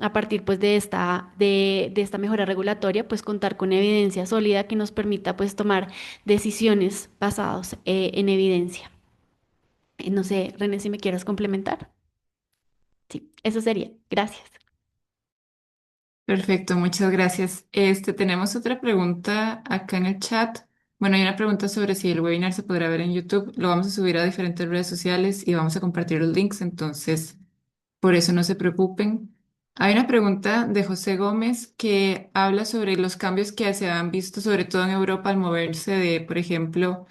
a partir pues de esta mejora regulatoria, pues contar con evidencia sólida que nos permita pues tomar decisiones basadas en evidencia. No sé, René, si me quieres complementar. Sí, eso sería. Gracias. Perfecto, muchas gracias. Tenemos otra pregunta acá en el chat. Bueno, hay una pregunta sobre si el webinar se podrá ver en YouTube. Lo vamos a subir a diferentes redes sociales y vamos a compartir los links, entonces por eso no se preocupen. Hay una pregunta de José Gómez que habla sobre los cambios que se han visto, sobre todo en Europa, al moverse de, por ejemplo,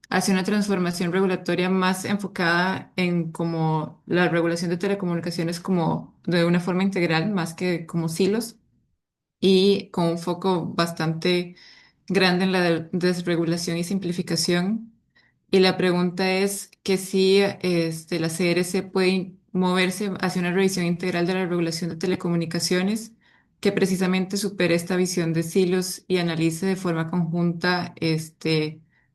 hacia una transformación regulatoria más enfocada en como la regulación de telecomunicaciones como de una forma integral, más que como silos y con un foco bastante grande en la desregulación y simplificación. Y la pregunta es que si la CRC puede moverse hacia una revisión integral de la regulación de telecomunicaciones que precisamente supere esta visión de silos y analice de forma conjunta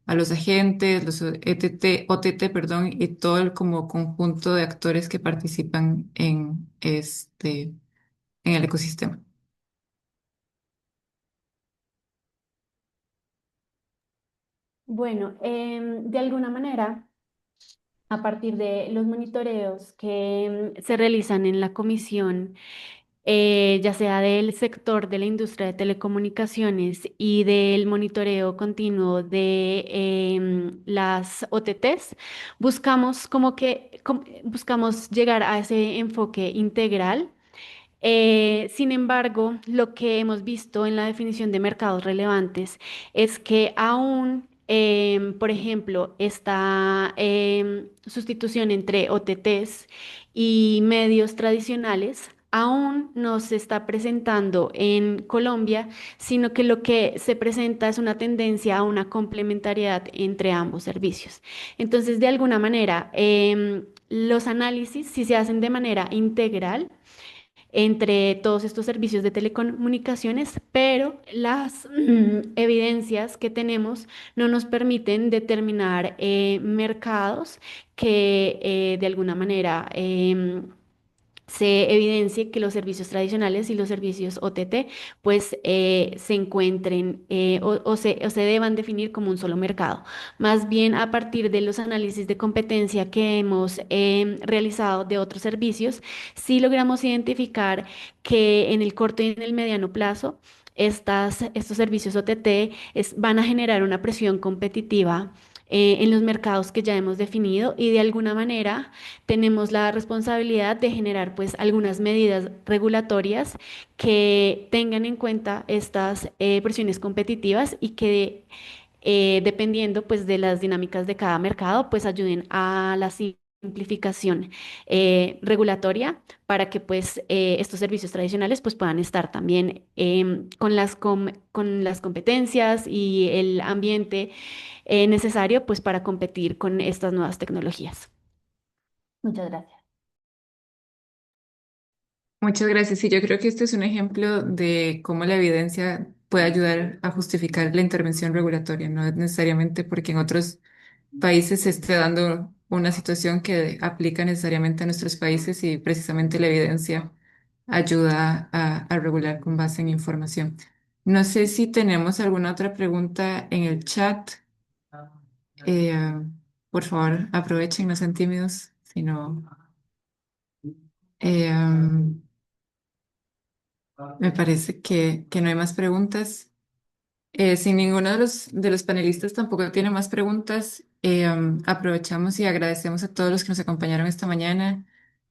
a los agentes, los OTT, perdón, y todo el como conjunto de actores que participan en el ecosistema. Bueno, de alguna manera, a partir de los monitoreos que se realizan en la comisión, ya sea del sector de la industria de telecomunicaciones y del monitoreo continuo de las OTTs, buscamos buscamos llegar a ese enfoque integral. Sin embargo, lo que hemos visto en la definición de mercados relevantes es que aún, por ejemplo, esta sustitución entre OTTs y medios tradicionales aún no se está presentando en Colombia, sino que lo que se presenta es una tendencia a una complementariedad entre ambos servicios. Entonces, de alguna manera, los análisis, si se hacen de manera integral, entre todos estos servicios de telecomunicaciones, pero las evidencias que tenemos no nos permiten determinar mercados que de alguna manera se evidencie que los servicios tradicionales y los servicios OTT pues se encuentren o se deban definir como un solo mercado. Más bien a partir de los análisis de competencia que hemos realizado de otros servicios, sí logramos identificar que en el corto y en el mediano plazo estos servicios OTT van a generar una presión competitiva en los mercados que ya hemos definido y de alguna manera tenemos la responsabilidad de generar pues algunas medidas regulatorias que tengan en cuenta estas presiones competitivas y que dependiendo pues de las dinámicas de cada mercado pues ayuden a la simplificación regulatoria para que pues estos servicios tradicionales pues puedan estar también con las competencias y el ambiente necesario pues para competir con estas nuevas tecnologías. Muchas gracias. Muchas gracias. Sí, yo creo que este es un ejemplo de cómo la evidencia puede ayudar a justificar la intervención regulatoria, no es necesariamente porque en otros países se esté dando una situación que aplica necesariamente a nuestros países y precisamente la evidencia ayuda a regular con base en información. No sé si tenemos alguna otra pregunta en el chat. Eh, por favor, aprovechen, no sean tímidos, sino eh, me parece que no hay más preguntas. Si ninguno de los panelistas tampoco tiene más preguntas, aprovechamos y agradecemos a todos los que nos acompañaron esta mañana,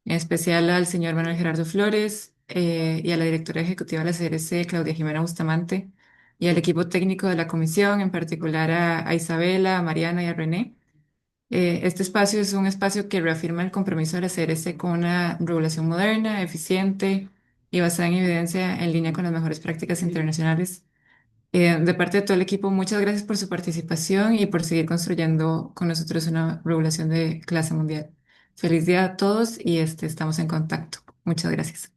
en especial al señor Manuel Gerardo Flores y a la directora ejecutiva de la CRC, Claudia Jimena Bustamante, y al equipo técnico de la comisión, en particular a Isabela, a Mariana y a René. Este espacio es un espacio que reafirma el compromiso de la CRC con una regulación moderna, eficiente y basada en evidencia en línea con las mejores prácticas internacionales. De parte de todo el equipo, muchas gracias por su participación y por seguir construyendo con nosotros una regulación de clase mundial. Feliz día a todos y estamos en contacto. Muchas gracias.